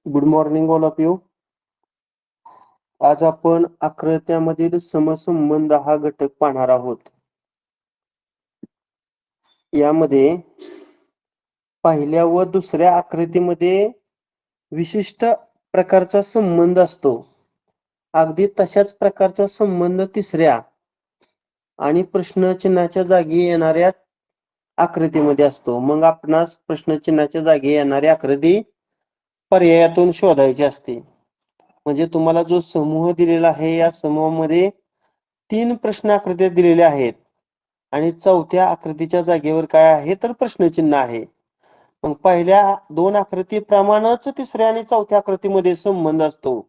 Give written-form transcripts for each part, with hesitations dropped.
Good morning all of you. आज आपण आकृत्यामधील समसंबंध हा घटक पाहणार आहोत. यामध्ये पहिल्या व दुसऱ्या आकृतीमध्ये विशिष्ट प्रकारचा संबंध असतो. अगदी तशाच प्रकारचा संबंध तिसऱ्या आणि प्रश्नचिन्हाच्या जागी येणाऱ्या आकृतीमध्ये असतो. मग आपणास प्रश्नचिन्हाच्या जागी येणारी आकृती पर्यायातून शोधायची असते. म्हणजे तुम्हाला जो समूह दिलेला आहे या समूहामध्ये 3 प्रश्न आकृत्या दिलेल्या आहेत आणि चौथ्या आकृतीच्या जागेवर काय आहे तर प्रश्नचिन्ह आहे. मग पहिल्या 2 आकृतीप्रमाणेच तिसऱ्या आणि चौथ्या आकृतीमध्ये संबंध असतो.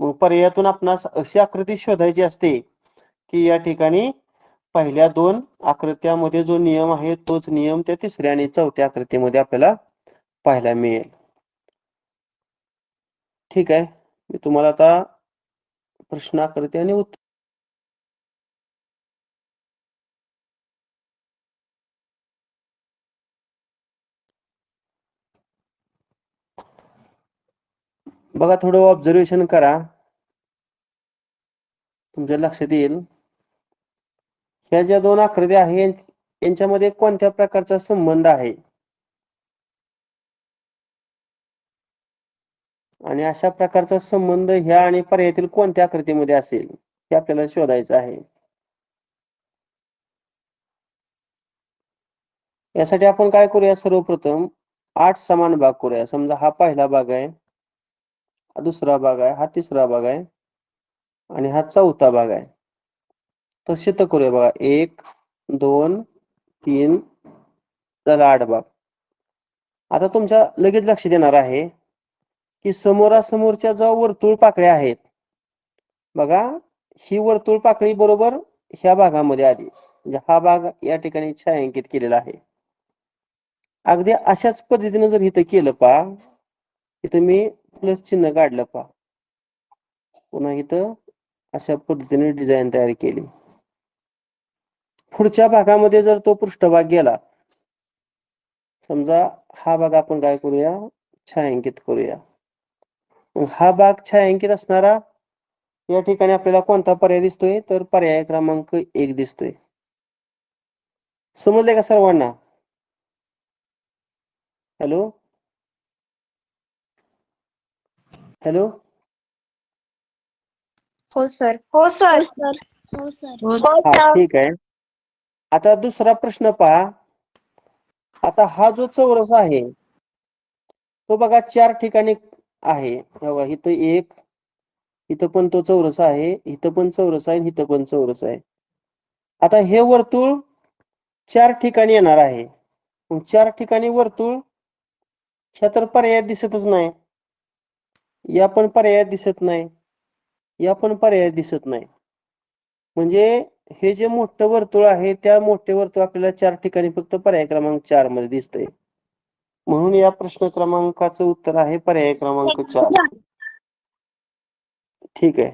मग पर्यायातून आपणास अशी आकृती शोधायची असते की या ठिकाणी पहिल्या 2 आकृत्यामध्ये जो नियम आहे तोच नियम त्या तिसऱ्या आणि चौथ्या आकृतीमध्ये आपल्याला पाहायला मिळेल. ठीक आहे, मी तुम्हाला आता प्रश्न आकृती आणि उत्तर बघा, थोडं ऑब्झर्वेशन करा, तुमच्या लक्षात येईल. ह्या ज्या 2 आकृत्या आहेत यांच्यामध्ये कोणत्या प्रकारचा संबंध आहे आणि अशा प्रकारचा संबंध ह्या आणि पर्यायातील कोणत्या आकृतीमध्ये असेल हे आपल्याला शोधायचं आहे. यासाठी आपण काय करूया, सर्वप्रथम 8 समान भाग करूया. समजा हा पहिला भाग आहे, हा दुसरा भाग आहे, हा तिसरा भाग आहे आणि हा चौथा भाग आहे. तसे तर करूया. बघा, 1 2 3 झाला 8 भाग. आता तुमच्या लगेच लक्षात येणार आहे की समोरासमोरच्या ज्या वर्तुळ पाकळ्या आहेत, बघा ही वर्तुळ पाकळी बरोबर ह्या भागामध्ये आली. म्हणजे हा भाग या ठिकाणी छायांकित केलेला आहे. अगदी अशाच पद्धतीने जर इथं केलं पहा, इथं मी प्लस चिन्ह काढलं पहा, पुन्हा इथं अशा पद्धतीने डिझाईन तयार केली. पुढच्या भागामध्ये जर तो पृष्ठभाग गेला, समजा हा भाग आपण काय करूया, छायांकित करूया. हा भाग छायांकित असणारा या ठिकाणी आपल्याला कोणता पर्याय दिसतोय तर पर्याय क्रमांक 1 दिसतोय. समजले का सर्वांना? हॅलो हॅलो हो सर. हो सर. हो सर. हा, ठीक आहे. आता दुसरा प्रश्न पहा. आता हा जो चौरस आहे तो बघा 4 ठिकाणी आहे. बघा, इथं 1, इथं पण तो चौरस आहे, इथं पण चौरस आहे, इथं पण चौरस आहे. आता हे वर्तुळ 4 ठिकाणी येणार आहे. मग 4 ठिकाणी वर्तुळ ह्या तर पर्यायात दिसतच नाही, या पण पर्यायात दिसत नाही, या पण पर्यायात दिसत नाही. म्हणजे हे जे मोठं वर्तुळ आहे त्या मोठे वर्तुळ आपल्याला 4 ठिकाणी फक्त पर्याय क्रमांक 4 मध्ये दिसतंय. म्हणून या प्रश्न क्रमांकाचं उत्तर आहे पर्याय क्रमांक 4. ठीक आहे.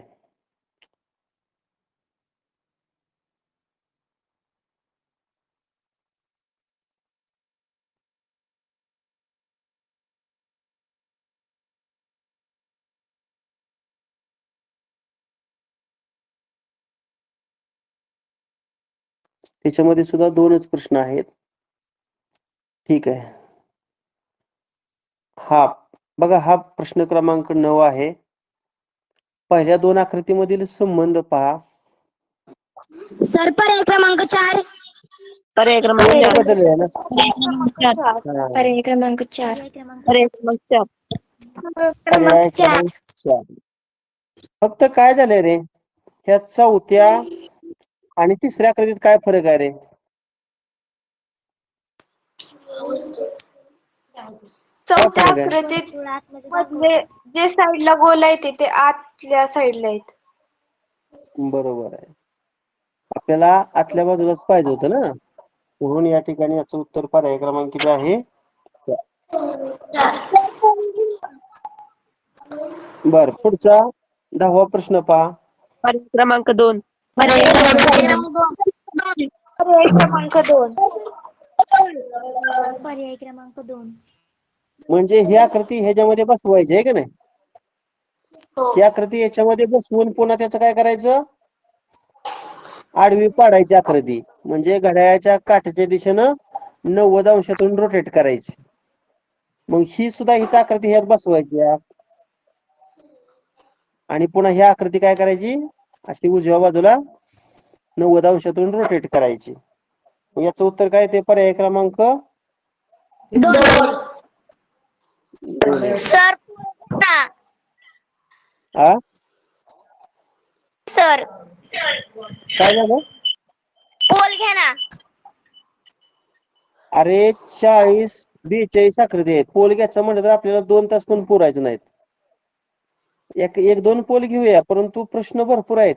त्याच्यामध्ये सुद्धा 2च प्रश्न आहेत. ठीक आहे. हा बघा, हा प्रश्न क्रमांक 9 आहे. पहिल्या 2 आकृतीमधील संबंध पहा. सर पर्याय क्रमांक 4. पर्याय क्रमांक दोन 4. बदलले आहे ना. पर्याय क्रमांक 4. पर्याय क्रमांक 4. पर्याय क्रमांक 4. फक्त काय झालंय रे, ह्या चौथ्या आणि तिसऱ्या आकृतीत काय फरक आहे रे? चौथ्या फरक आहे? आकृतीत मधले जे साईडला गोल आहे ते आतल्या साईडला आहेत. बरोबर आहे. आपल्याला आतल्या बाजूलाच पाहिजे होतं ना, म्हणून या ठिकाणी याचं उत्तर पर्याय क्रमांक किती आहे? बर, पुढचा 10वा प्रश्न पहा. पर्याय क्रमांक 2. पर्याय क्रमांक 2. पर्याय क्रमांक 2. म्हणजे ही आकृती ह्याच्यामध्ये बसवायची आहे का नाही? ही आकृती याच्यामध्ये बसवून पुन्हा त्याचं काय करायचं? आडवी पाडायची आकृती, म्हणजे घड्याळाच्या काठ्याच्या दिशेनं 90 अंशातून रोटेट करायची. मग ही सुद्धा ही आकृती ह्यात बसवायची आणि पुन्हा ही आकृती काय करायची? अशी उजव्या बाजूला 90 अंशातून रोटेट करायची. याचं उत्तर काय ते? पर्याय क्रमांक 2. सर हा सर काय झालं? पोल घ्या ना. अरे 40-42 आकृती आहेत. पोल घ्यायचं म्हटलं तर आपल्याला 2 तास पण पुरायचं नाहीत. एक दोन पोल घेऊया, परंतु प्रश्न भरपूर आहेत.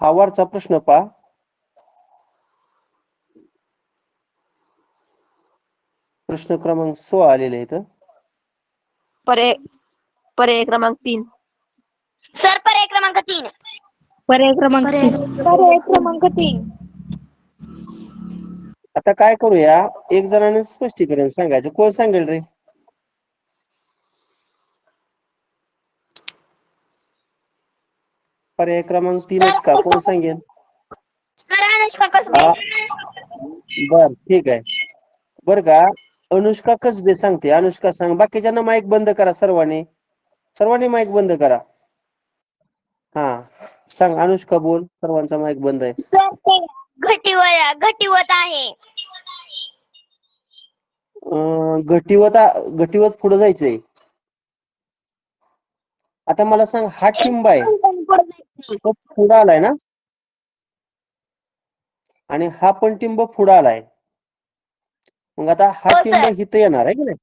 हा वरचा प्रश्न पहा. प्रश्न क्रमांक 16 आलेला आहे इथं. पर्याय क्रमांक 3. सर पर्याय क्रमांक 3. पर्याय क्रमांक 3. पर्याय क्रमांक 3. आता काय करूया, एक जणाने स्पष्टीकरण सांगायचं. कोण सांगेल रे? पर्याय क्रमांक 3च का? कोण सांगेल? सर अनुष्का कसबे. बर ठीक आहे. बर का, अनुष्का कसबे सांगते. अनुष्का सांग. बाकीच्यांना माईक बंद करा. सर्वांनी माईक बंद करा. हा सांग अनुष्का, बोल. सर्वांचा माईक बंद आहे. सर ते घटीवत आहे. घटीवत पुढे जायचंय. आता मला सांग, हा टिंब आहे तो पुढे आलाय ना, आणि हा पण टिंब पुढे आलाय. मग आता हा हो, टिंब सर. इथं येणार आहे की नाही,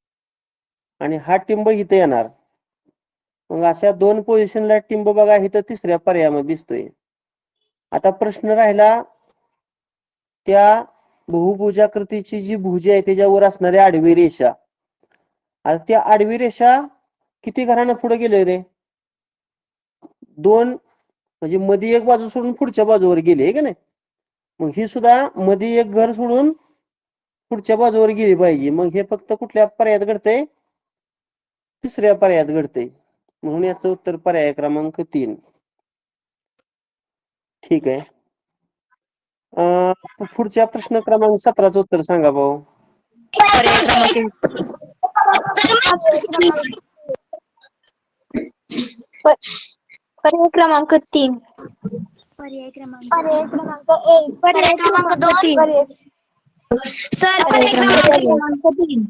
आणि हा टिंब इथं येणार. मग अशा 2 पोझिशनला टिंब बघा, इथं तिसऱ्या पर्यायामध्ये दिसतोय. आता प्रश्न राहिला, त्या बहुभुजाकृतीची जी भुजा आहे त्याच्यावर असणारी आडवी रेषा. आता त्या आडवी रेषा किती घरानं पुढे गेले रे? 2, म्हणजे मध्ये एक बाजू सोडून पुढच्या बाजूवर गेली आहे की नाही. मग ही सुद्धा मध्ये एक घर सोडून पुढच्या बाजूवर गेली पाहिजे. मग हे फक्त कुठल्या पर्यायात घडतंय? तिसऱ्या पर्यायात घडतंय. म्हणून याचं उत्तर पर्याय क्रमांक 3. ठीक आहे. पुढच्या प्रश्न क्रमांक 17चं उत्तर सांगा भाऊ. पर्याय क्रमांक पर्याय क्रमांक 3. पर्याय क्रमांक पर्याय क्रमांक 1. पर्याय क्रमांक 2. सर पर्याय क्रमांक 3.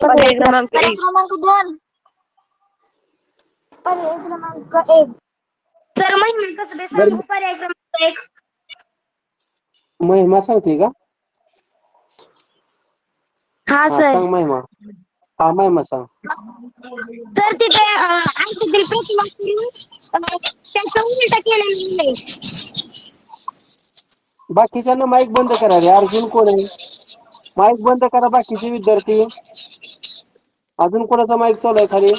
पर्याय क्रमांक 1. क्रमांक 2. पर्याय क्रमांक 1. सर महिमा कसबे बरं, सांगू. पर्याय क्रमांक 1. महिमा सांगते का? हा हा सर. सांग महिमा. हा महिमा सांग. सर तिथे आरशातील प्रतिमा करून त्याचं उलट केलेलं आहे. बाकीच्यांना माईक बंद करा रे. अर्जुन कोण आहे? माईक बंद करा बाकीचे विद्यार्थी. अजून कोणाचा माईक चालू आहे खाली?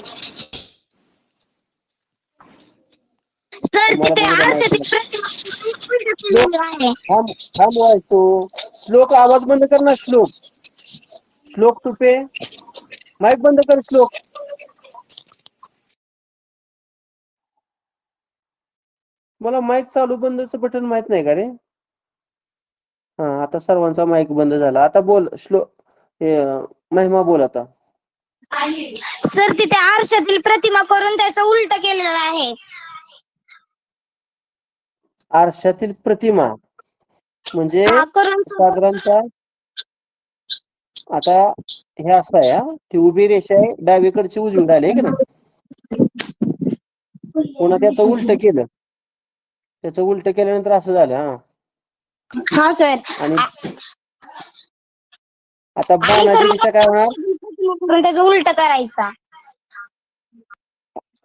सर तुम्हाला तिथे बघू द्या माईक. आरशातील प्रतिमा उलट केलेलं आहे. थांब वाचतो. श्लोक आवाज बंद कर ना. श्लोक तुपे माईक बंद कर. श्लोक मला माईक चालू बंदचं बटन माहित नाही का रे? हा आता सर्वांचा माईक बंद झाला. आता बोल महिमा, बोल आता. सर तिथे आरशातील प्रतिमा करून त्याचं उलट केलेलं आहे. आरशातील प्रतिमा म्हणजे हा करून साधारणतः आता हे असं आहे हा, ती उभी रेषा आहे डावीकडची उजवीकडे आली आहे की नाही. पुन्हा त्याचं उलट केलं, त्याचं उलट केल्यानंतर असं झालं हा. हा सर. आणि आता आणि सर बाणाची मग दिशा काय होणार? करून त्याचं उलट करायचा.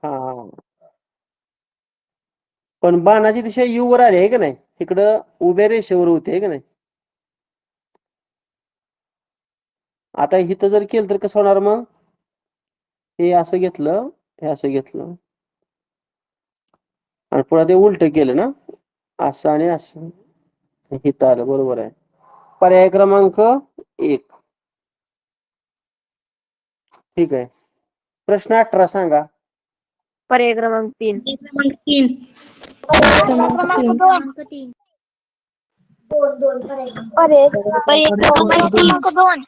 हा, पण बाणाची दिशा यू वर आली आहे की नाही, इकडं उभ्या रेषेवर होते आहे की नाही. आता इथं जर केलं तर कसं होणार मग? हे असं घेतलं, हे असं घेतलं आणि पुन्हा ते उलट केलं ना, असं आणि असं इथं आलं. बरोबर आहे. पर्याय क्रमांक 1. ठीक आहे. प्रश्न 18 सांगा. पर्याय क्रमांक 3. क्रमांक 3. पर्याय क्रमांक 2.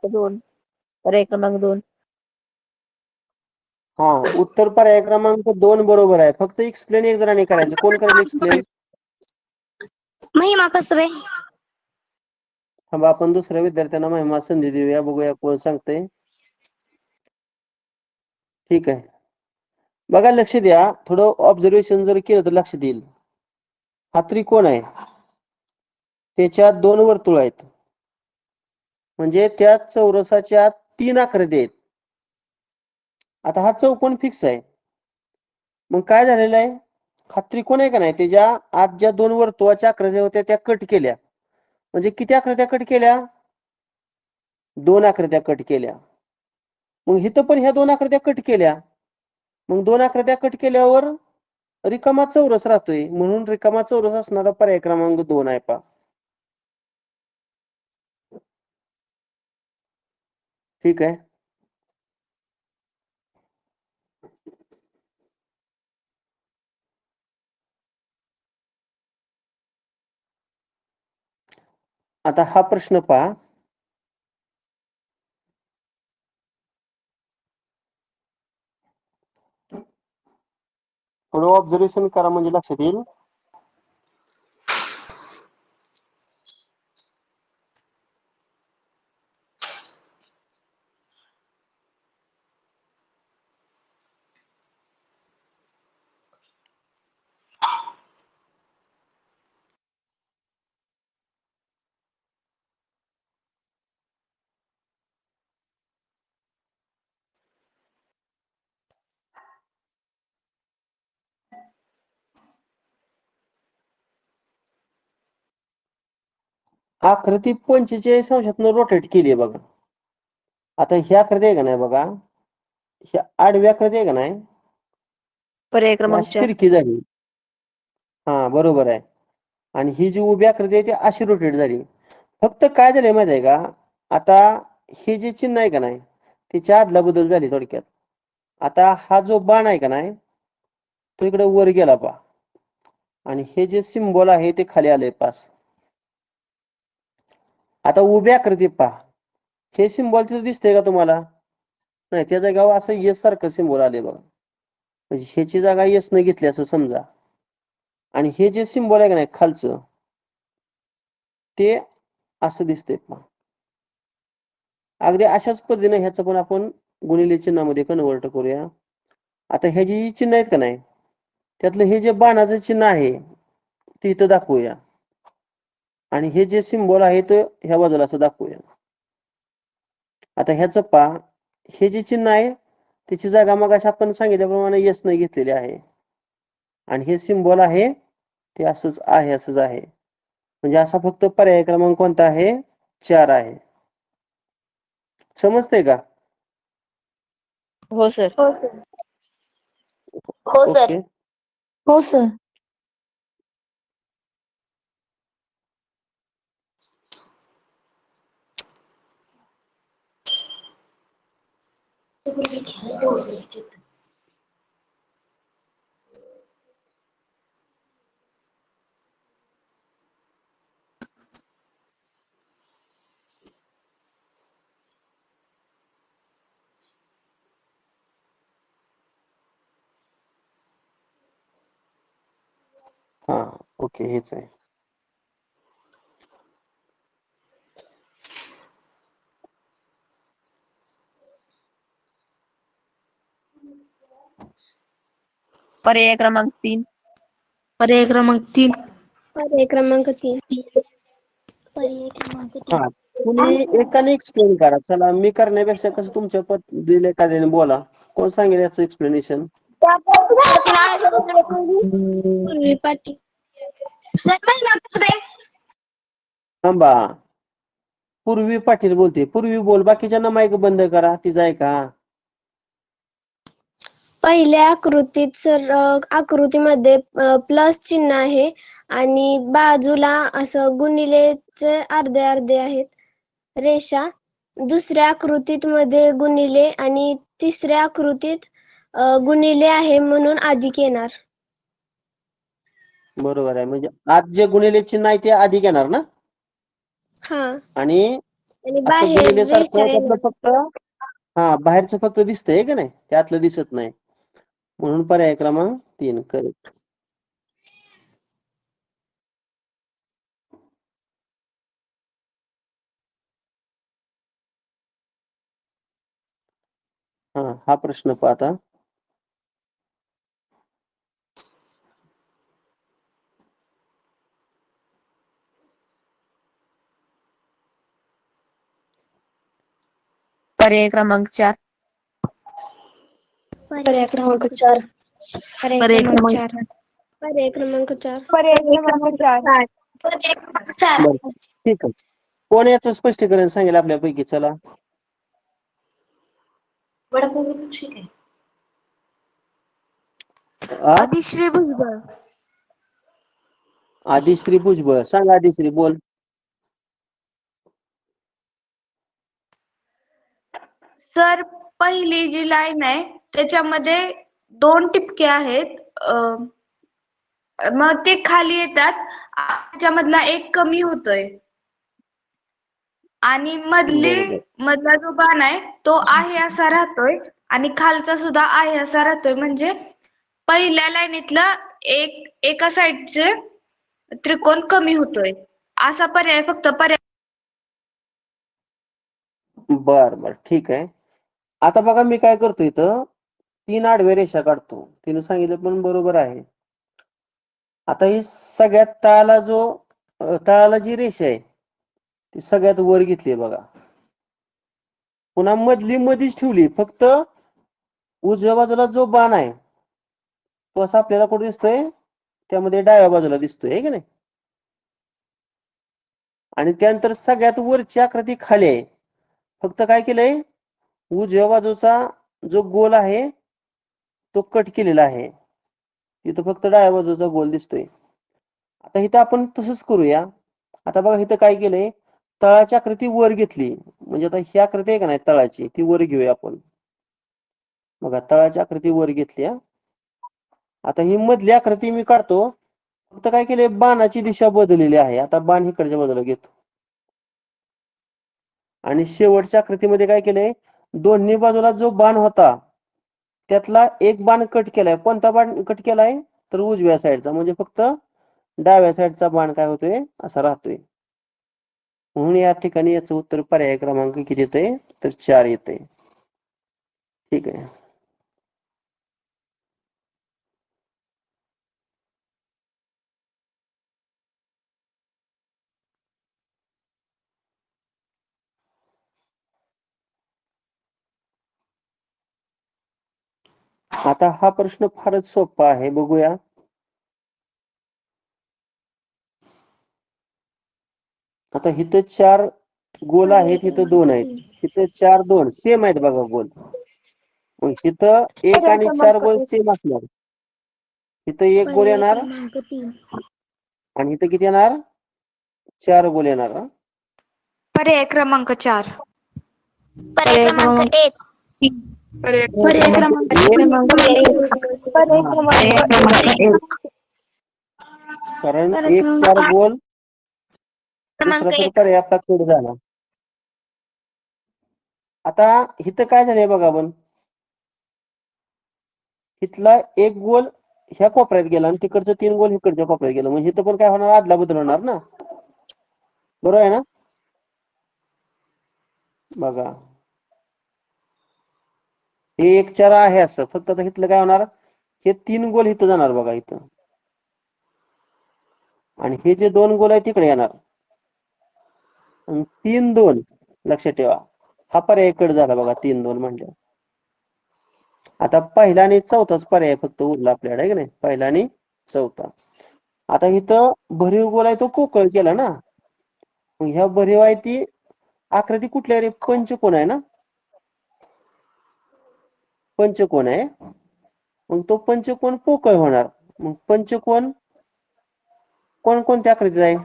2. पर्याय क्रमांक 2. हा, उत्तर पर्याय क्रमांक 2 बरोबर आहे. फक्त एक्सप्लेन एक जणांनी करायचं. कोण करेल एक्सप्लेन? महिमा कसबे. थांबा, आपण दुसऱ्या विद्यार्थ्यांना महिमा संधी देऊया, बघूया कोण सांगतंय. ठीक आहे. बघा, लक्ष द्या. थोडं ऑब्झर्वेशन जर केलं तर लक्षात येईल. हा त्रिकोण आहे, त्याच्यात 2 वर्तुळ आहेत, म्हणजे त्या चौरसाच्या 3 आकृती आहेत. आता हा चौकोन फिक्स आहे. मग काय झालेलं आहे? हा त्रिकोण आहे का नाही, त्याच्या आत ज्या 2 वर्तुळाच्या आकृत्या होत्या त्या कट केल्या. म्हणजे किती आकृत्या कट केल्या? 2 आकृत्या कट केल्या. मग इथं पण ह्या 2 आकृत्या कट केल्या. मग 2 आकृत्या कट केल्यावर रिकामा चौरस राहतोय, म्हणून रिकामा चौरस असणारा पर्याय क्रमांक 2 आहे पहा. ठीक आहे. आता हा प्रश्न पहा. थोडं ऑब्झर्वेशन करा म्हणजे लक्षात येईल. आकृती 45 अंशातनं रोटेट केली आहे बघा. आता ही आकृती आहे का नाही बघा, ही आडवी आकृती आहे का नाही, पर्याय ही क्रमांक अशी 4. तिरकी झाली. हा, बरोबर आहे. आणि ही जी उभी आकृती आहे ती अशी रोटेट झाली. फक्त काय झालंय माहिती आहे का, आता हे जे चिन्ह आहे का नाही, त्याच्या आदला बदल झाली थोडक्यात. आता हा जो बाण आहे का नाही, तो इकडे वर गेला पहा, आणि हे जे सिम्बॉल आहे ते खाली आले पास. आता उभ्या आकृतीत पहा, हे सिम्बॉल तिथं दिसतंय का तुम्हाला? नाही, त्या जागेवर असं यस सारखं सिम्बॉल आले बघा, म्हणजे ह्याची जागा यस न घेतली असं समजा. आणि हे जे सिम्बॉल आहे का नाही खालचं, ते असं दिसतंय पहा. अगदी अशाच पद्धतीने ह्याचं पण आपण गुणिले चिन्हामध्ये कन्वर्ट करूया. आता हे जी चिन्ह आहेत का नाही, त्यातलं हे जे बाणाचं चिन्ह आहे ते इथं दाखवूया, आणि हे जे सिम्बॉल आहे ते ह्या बाजूला असं दाखवूया. आता ह्याचं पहा, हे जे चिन्ह आहे त्याची जागा मग अशा आपण सांगितल्याप्रमाणे यस न घेतलेली आहे, आणि हे सिम्बॉल आहे ते असंच आहे, असंच आहे. म्हणजे असा फक्त पर्याय क्रमांक कोणता आहे? 4 आहे. समजतंय का? हो सर. ओके. हो सर. हा, ओके, हेच आहे. पर्याय क्रमांक 3. पर्याय क्रमांक 3. पर्याय क्रमांक 3. पर्याय क्रमांक 3. हा, तुम्ही एकाने एक्सप्लेन करा. चला, मी करण्यापेक्षा कसं तुमच्या पद्धतीने एखाद्याने बोला. कोण सांगेल याचं एक्सप्लेनेशन? पूर्वी पाटील. सर थांबा, पूर्वी पाटील बोलते. पूर्वी बोल, बाकीच्यांना माईक बंद करा. तिचा आहे का? पहिल्या आकृतीमध्ये प्लस चिन्ह आहे आणि बाजूला असं गुणिलेचे अर्धे अर्धे आहेत रेषा. दुसऱ्या आकृतीत मध्ये गुणिले आणि तिसऱ्या आकृतीत गुणिले आहे म्हणून अधिक येणार. बरोबर आहे. म्हणजे आज जे गुणिले चिन्ह आहे ते अधिक येणार ना, हा, आणि आणि असं बाहेर गुणिले रेषा सारखं त्यातलं येणार. फक्त बाहेरचं फक्त दिसतंय का नाही, त्यातलं दिसत नाही. म्हणून पर्याय क्रमांक 3 करेक्ट. हा प्रश्न पाहता. पर्याय क्रमांक 4. पर्याय क्रमांक 4. पर्याय क्रमांक 4. पर्याय क्रमांक 4. पर्याय क्रमांक 4. बरं, ठीक आहे. कोण याचं स्पष्टीकरण सांगेल आपल्यापैकी? चला, आदिश्री भुजबळ. आदिश्री भुजबळ सांगा. आदिश्री बोल. सर, पहिली जी लाईन आहे त्याच्यामध्ये 2 टिपके आहेत. मग ते खाली येतात. त्याच्यामधला एक कमी होतोय आणि बरोबर. मधला जो बाण आहे तो आहे असा राहतोय आणि खालचा सुद्धा आहे असा राहतोय. म्हणजे पहिल्या लाईनीतला एका साईडचे त्रिकोण कमी होतोय. असा पर्याय फक्त पर्याय. बर, ठीक आहे. आता बघा, मी काय करतो, इथं 3 आडव्या रेषा काढतो. तिने सांगितलं पण बरोबर आहे. आता ही सगळ्यात तळाला जी रेषा आहे ती सगळ्यात वर घेतली बघा. पुन्हा मधीच ठेवली. फक्त उजव्या बाजूला जो बाण आहे तो असा आपल्याला कुठे दिसतोय? त्यामध्ये डाव्या बाजूला दिसतोय, आहे की नाही? आणि त्यानंतर सगळ्यात वरची आकृती खाली आहे. फक्त काय केलंय? उजव्या बाजूचा जो गोल आहे तो कट केलेला आहे. इथं फक्त डाव्या बाजूचा गोल दिसतोय. आता इथं आपण तसंच करूया. आता बघा, इथं काय केलंय? तळाची आकृती वर घेतली. म्हणजे आता ही आकृती आहे का नाही तळाची, ती वर घेऊया आपण. बघा, तळाची आकृती वर घेतली. आता ही मधली आकृती मी काढतो. फक्त काय केलंय? बाणाची दिशा बदललेली आहे. आता बाण इकडच्या बाजूला घेतो आणि शेवटच्या आकृतीमध्ये काय केलंय? दोन्ही बाजूला जो बाण होता त्यातला एक बाण कट केलाय. कोणता बाण कट केलाय? तर उजव्या साईडचा. म्हणजे फक्त डाव्या साईडचा बाण काय होतोय? असा राहतोय. म्हणून या ठिकाणी याचं उत्तर पर्याय क्रमांक किती येतंय? तर 4 येतंय. ठीक आहे. आता हा प्रश्न फारच सोपा आहे, बघूया. आता इथं 4 गोल आहेत, इथं 2 आहेत. इथं 4 2 सेम आहेत बघा गोल. मग इथं 1 आणि 4 गोल सेम असणार. इथं 1 गोल येणार आणि इथं किती येणार? 4 गोल येणार. पर्याय क्रमांक 4. पर्याय क्रमांक 1. पर्याय क्रमांक 1. कारण 1 4 गोल, दुसरा तर पर्याय आपला कट झाला. आता इथं काय झालंय बघा आपण. इथला 1 गोल ह्या कोपऱ्यात गेला आणि तिकडचं 3 गोल इकडच्या कोपऱ्यात गेलं म्हणजे इथं पण काय होणार आदला बदल होणार ना बरोबर आहे ना बघा हे 1 4 आहे असं फक्त आता इथलं काय होणार हे 3 गोल इथं जाणार बघा इथं आणि हे जे 2 गोल आहे तिकडे येणार 3 2 लक्षात ठेवा हा पर्याय कट झाला बघा 3 2 म्हणजे आता पहिला आणि चौथाच पर्याय फक्त उरला आपल्याकडे आहे की नाही पहिला आणि चौथा आता इथं भरीव गोल आहे तो पोकळ केला ना मग ह्या भरीव आहे ती आकृती कुठल्या रे पंचकोन आहे ना पंचकोन आहे मग तो पंचकोन पोकळ होणार मग पंचकोन कोणकोणत्या आकृतीत आहे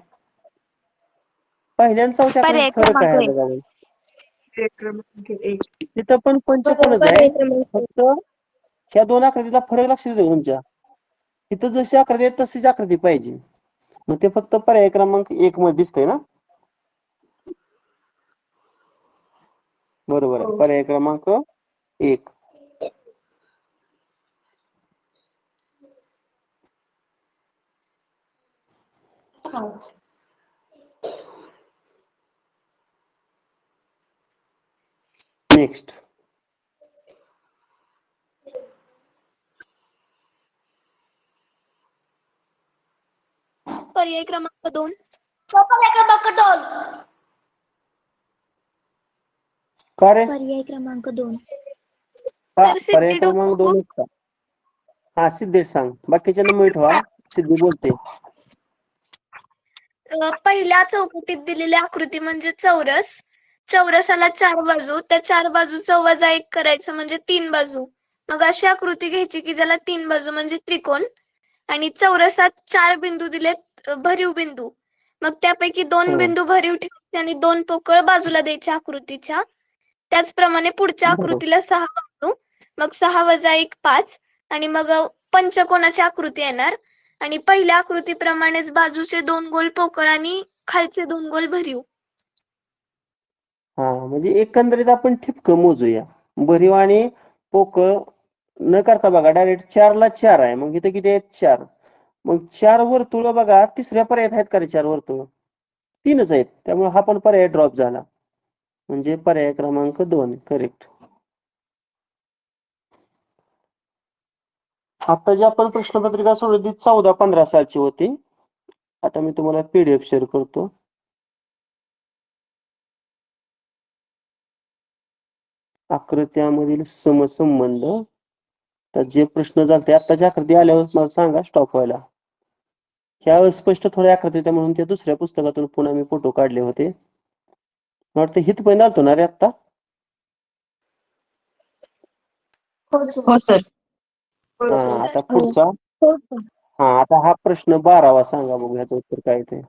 पहिल्या आणि चौथ्या आकृतीत पर्याय फरक क्रमांक आहे एक. बघा तिथं पण पंचकोनच आहे पर्याय क्रमांक फक्त ह्या 2 आकृतीला फरक लक्षात येतो तुमच्या इथं जशी आकृती आहे तशीच आकृती पाहिजे मग ते फक्त पर्याय क्रमांक 1 मध्ये दिसतंय ना बरोबर आहे पर्याय क्रमांक 1 नेक्स्ट पर्याय क्रमांक 2 पर्याय क्रमांक 2 का रे पर्याय क्रमांक 2 हा तर पर्याय सिद्धी क्रमांक 2 का हा सिद्धेश सांग बाकीच्या नंबर ठेवा सिद्धी बोलते पहिल्या चौकटीत दिलेली आकृती म्हणजे चौरस चौरसाला 4 बाजू त्या 4 बाजूचा वजा 1 करायचं म्हणजे 3 बाजू मग अशी आकृती घ्यायची की ज्याला 3 बाजू म्हणजे त्रिकोण आणि चौरसात 4 बिंदू दिलेत भरीव बिंदू मग त्यापैकी 2 बिंदू भरीव ठेवायचे आणि 2 पोकळ बाजूला द्यायचे आकृतीच्या त्याचप्रमाणे पुढच्या बरोबर आकृतीला 6 बाजू मग 6 वजा 1 5 आणि मग पंचकोनाची आकृती येणार आणि पहिल्या आकृतीप्रमाणेच बाजूचे 2 गोल पोकळ आणि खालचे 2 गोल भरीव हा म्हणजे एकंदरीत आपण ठिपकं मोजूया भरीव आणि पोकळ न करता बघा डायरेक्ट 4 ला 4 आहे मग इथे किती आहेत 4 मग 4 वर्तुळ बघा तिसऱ्या पर्यायात आहेत का रे 4 वर्तुळ 3च आहेत त्यामुळे हा पण पर्याय ड्रॉप झाला म्हणजे पर्याय क्रमांक 2 करेक्ट आता जी आपण प्रश्नपत्रिका सोडवली 14-15 सालची होती आता मी तुम्हाला पीडीएफ शेअर करतो आकृत्यामधील समसंबंध तर जे प्रश्न झाले आताच्या आकृती आल्यावर मला सांगा स्टॉप व्हायला ह्या अस्पष्ट थोड्या आकृत्या म्हणून त्या दुसऱ्या पुस्तकातून पुन्हा मी फोटो काढले होते मला वाटतं हितपर्यंत आलतो ना रे आता हो सर हा आता पुढचा हा आता हा प्रश्न 12वा सांगा बघू ह्याचं उत्तर काय ते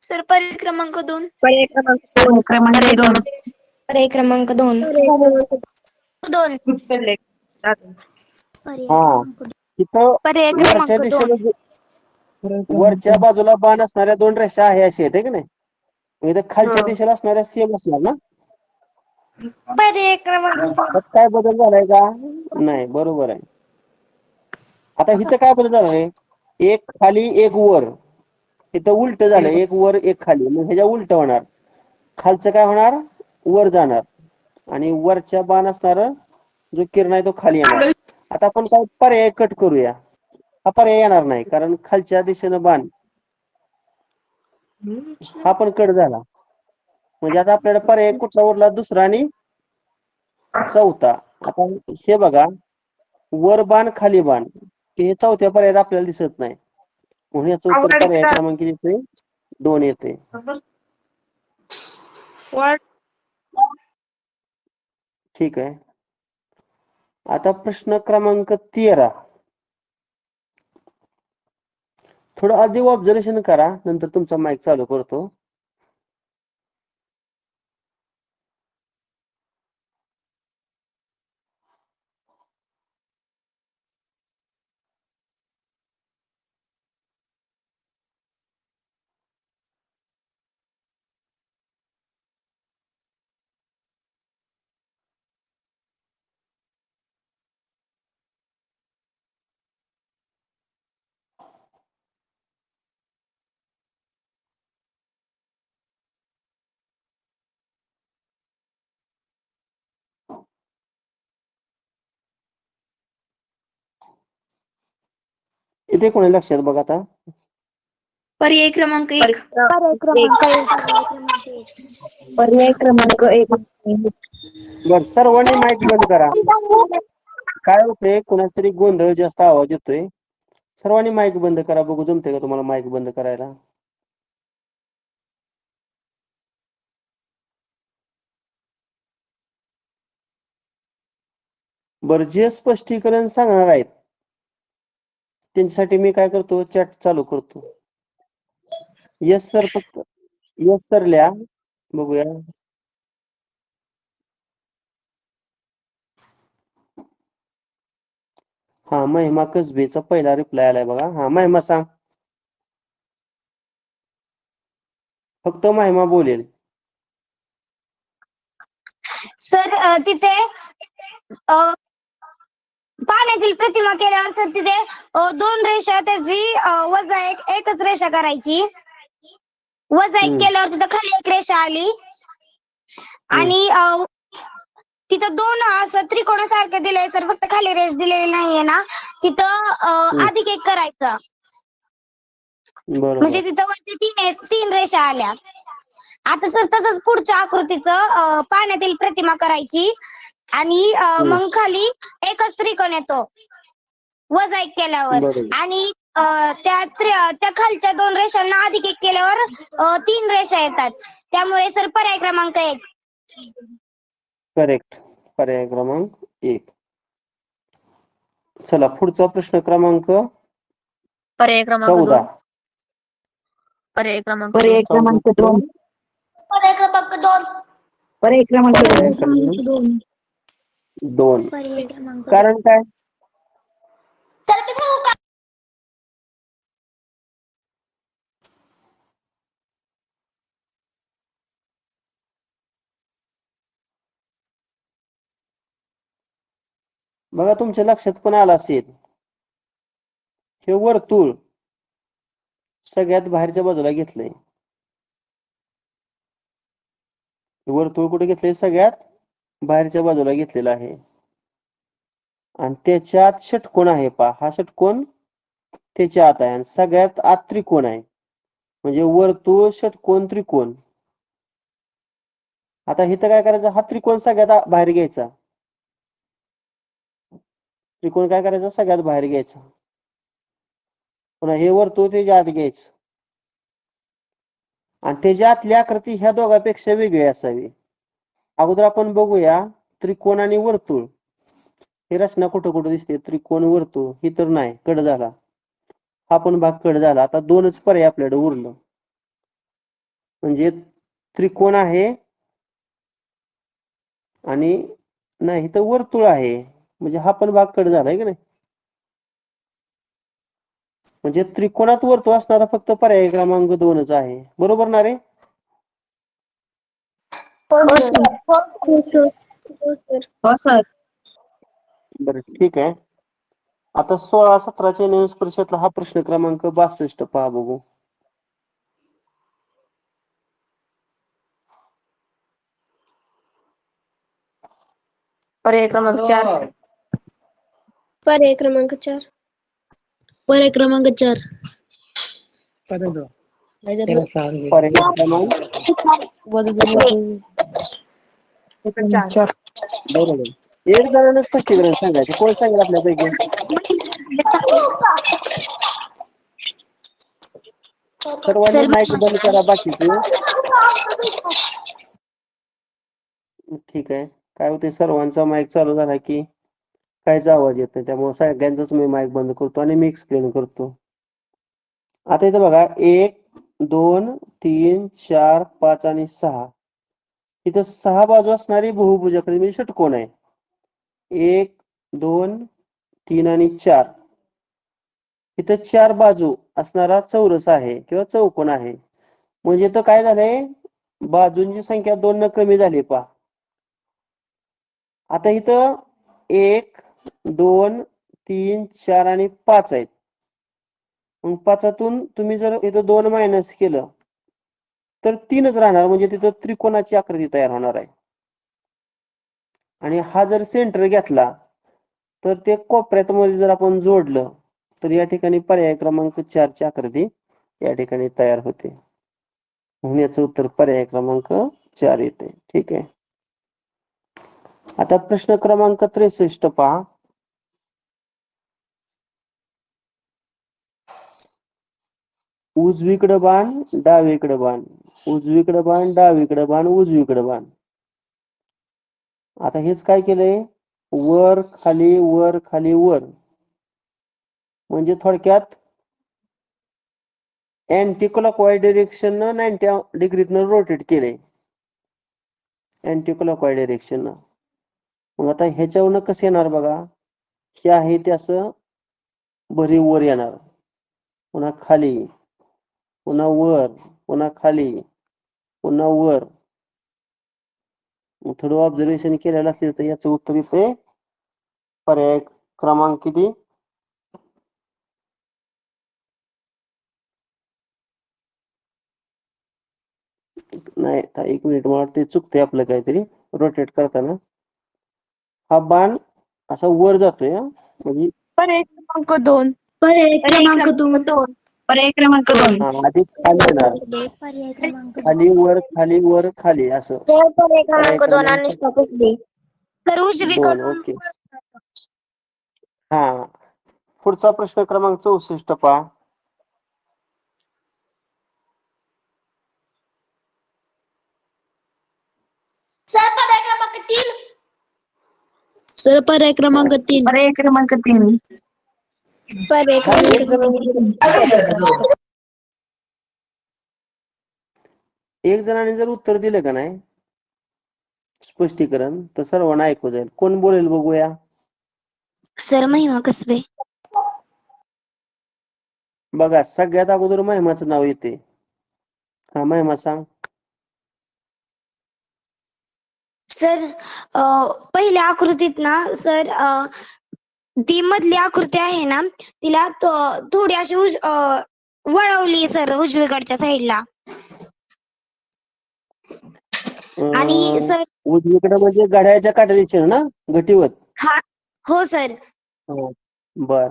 सर पर्याय क्रमांक 2 पर्याय क्रमांक 2 पर्याय क्रमांक 2 2 हा तिथं पर्याय वरच्या क्रमांक 2 दिशेने वरच्या बाजूला बाण असणाऱ्या 2 रेषा आहे अशी आहेत की नाही इथं खालच्या दिशेला असणाऱ्या सेम असणार ना पर्याय क्रमांक त्यात काय बदल झालाय का नाही बरोबर आहे आता इथं काय बदल झालाय एक खाली एक वर इथं उलट झालं एक वर एक खाली मग ह्याच्या उलट होणार खालचं काय होणार वर जाणार आणि वरच्या बाण असणार जो किरण आहे तो खाली येणार आता आपण काय पर्याय कट करूया हा पर्याय येणार नाही कारण खालच्या दिशेनं बाण हा पण कट झाला म्हणजे आता आपल्याला पर्याय कुठला उरला दुसरा आणि चौथा आता हे बघा वर बाण खाली बाण हे चौथ्या पर्यायात आपल्याला दिसत नाही म्हणून याचं उत्तर पर्याय क्रमांक येते 2 येते ठीक आहे आता प्रश्न क्रमांक 13 थोडं अधिक ऑब्झर्वेशन करा नंतर तुमचा माईक चालू करतो इथे कोणी लक्षात बघा आता. पर्याय क्रमांक 1. पर्याय क्रमांक एक. पर्याय क्रमांक 1. बर सर्वांनी माईक बंद करा. काय होतंय कोणाच तरी गोंधळ जास्त आवाज येतोय. सर्वांनी माईक बंद करा. बघू जमतंय का तुम्हाला माईक बंद करायला. बर जे स्पष्टीकरण सांगणार आहेत त्यांच्यासाठी मी काय करतो चॅट चालू करतो. येस सर फक्त येस सर लिहा बघूया. हा महिमा कसबेचा पहिला रिप्लाय आलाय बघा. हा महिमा सांग. फक्त महिमा बोलेल. सर तिथे पाण्यातील प्रतिमा केल्यावर सर तिथे 2 रेषा त्याची वजा एकच रेषा करायची. वजा 1 केल्यावर तिथं खाली 1 रेषा आली आणि तिथं 2 असं त्रिकोणासारखं दिलंय सर, फक्त खाली रेष दिलेली नाहीये ना, तिथं अधिक 1 करायचं. बरोबर. म्हणजे तिथं वरती 3 रेषा आल्या. आता सर तसंच पुढच्या आकृतीचं पाण्यातील प्रतिमा करायची आणि मग खाली एकच त्रिकोण येतो वजा 1 केल्यावर बरोबर. आणि त्या खालच्या 2 रेषांना अधिक 1 केल्यावर 3 रेषा येतात. त्यामुळे सर पर्याय क्रमांक 1. करेक्ट. पर्याय क्रमांक 1. चला पुढचा प्रश्न क्रमांक पर्याय क्रमांक 14. 2. पर्याय क्रमांक पर्याय क्रमांक 2. पर्याय क्रमांक 2. पर्याय क्रमांक पर्याय 2. क्रमांक 2. कारण काय? तर मी सांगू का? बघा तुमच्या लक्षात पण आलं असेल हे वर्तुळ सगळ्यात बाहेरच्या बाजूला घेतलंय. वर्तुळ कुठे घेतलंय? सगळ्यात बाहेरच्या बाजूला घेतलेला आहे आणि त्याच्यात षटकोन आहे पहा. हा षटकोन त्याच्या आत आहे आणि सगळ्यात आत त्रिकोण आहे. म्हणजे वर्तुळ षटकोन त्रिकोण. आता इथं काय करायचं? हा त्रिकोण सगळ्यात बाहेर घ्यायचा. त्रिकोण काय करायचा? सगळ्यात बाहेर घ्यायचा. पुन्हा हे वर्तुळ त्याच्या आत घ्यायचं आणि त्याच्या आतली आकृती ह्या दोघांपेक्षा वेगळी असावी. अगोदर आपण बघूया त्रिकोण आणि वर्तुळ ही रचना कुठं कुठं दिसते. त्रिकोण वर्तुळ ही तर नाही, कट झाला. हा पण भाग कट झाला. आता 2च पर्याय आपल्याकडे उरलं. म्हणजे त्रिकोण आहे आणि नाही तर वर्तुळ आहे. म्हणजे हा पण भाग कट झालाय की नाही. म्हणजे त्रिकोणात वर्तुळ असणारा फक्त पर्याय क्रमांक 2च आहे. बरोबर ना रे? हो सर. बरं ठीक आहे. आता 16-17च्या नवीन परीक्षेतला हा प्रश्न क्रमांक 62 पहा बघू. पर्याय क्रमांक 4. पर्याय क्रमांक 4. पर्याय क्रमांक 4. पर्याय क्रमांक बरोबर. एक जणांना स्पष्टीकरण सांगायचं. कोण सांगेल आपल्यापैकी? सर्वांनी माईक बंद करा बाकीचे. ठीक आहे. काय होते सर्वांचा माईक चालू झाला की काहीच आवाज येत नाही. त्यामुळे सगळ्यांचाच मी माईक बंद करतो आणि मी एक्सप्लेन करतो. आता इथं बघा 1, 2, 3, 4, 5 आणि 6. इथं 6 बाजू असणारी बहुभुजाकृती म्हणजे षटकोन आहे. 1, 2, 3 आणि 4. इथं 4 बाजू असणारा चौरस आहे किंवा चौकोन आहे. म्हणजे इथं काय झालंय? बाजूंची संख्या 2 न कमी झाली पहा. आता इथं 1, 2, 3, 4 आणि 5 आहेत. मग 5तून तुम्ही जर इथं 2 मायनस केलं तर 3च राहणार. म्हणजे तिथं त्रिकोणाची आकृती तयार होणार आहे. आणि हा जर सेंटर घेतला तर ते कोपऱ्यात मध्ये जर आपण जोडलं तर या ठिकाणी पर्याय क्रमांक 4 ची आकृती या ठिकाणी तयार होते. म्हणून याचं उत्तर पर्याय क्रमांक 4 येते. ठीक आहे. आता प्रश्न क्रमांक 63 पहा. उजवीकडे बाण, डावीकडे बाण, उजवीकडे बाण, डावीकडे बाण, उजवीकडे बाण. आता हेच काय केलंय, वर खाली वर खाली वर, म्हणजे थोडक्यात अँटी क्लॉकवाईज डायरेक्शन 90 डिग्रीतनं रोटेट केलंय. Anti clockwise direction. मग आता ह्याच्यावरनं कसं येणार बघा, हे आहे ते असं भरीव वर येणार, पुन्हा खाली, पुन्हा वर, पुन्हा खाली, पुन्हा वर. थोडं ऑब्झर्वेशन केलेलं असेल तर याचं उत्तर येते पर्याय क्रमांक किती, नाही एक मिनिट, मला वाटते चुकते आपलं काहीतरी रोटेट करताना. हा बाण असा वर जातोय, म्हणजे पर्याय क्रमांक 2. पर्याय क्रमांक 2. पर्याय क्रमांक 2. आधी खाली येणार, पर्याय क्रमांक खाली वर खाली वर खाली असं. पर्याय क्रमांक 2 क्रमांक अनुष्का कुसबे. तर 2. उजवीकडून ओके. हा, पुढचा प्रश्न क्रमांक 64 पहा. सर पर्याय क्रमांक 3. सर पर्याय क्रमांक 3. पर्याय क्रमांक 3. पर्याय एक क्रमांक एक जणांनी जर उत्तर दिलं का नाही स्पष्टीकरण, तर सर्वांना ऐकू जाईल. कोण बोलेल बघूया. सर महिमा कसबे. बघा, सगळ्यात अगोदर महिमाचं नाव येते. हा, महिमा सांग. सर पहिल्या आकृतीत ना सर, ती मधली आकृती आहे ना, तिला थोडी अशी वळवली सर उजवीकडच्या साईडला. आणि सर उजवीकडे म्हणजे घड्याळाच्या काट्या दिशेने ना, घटीवत. हा, हो सर. बर.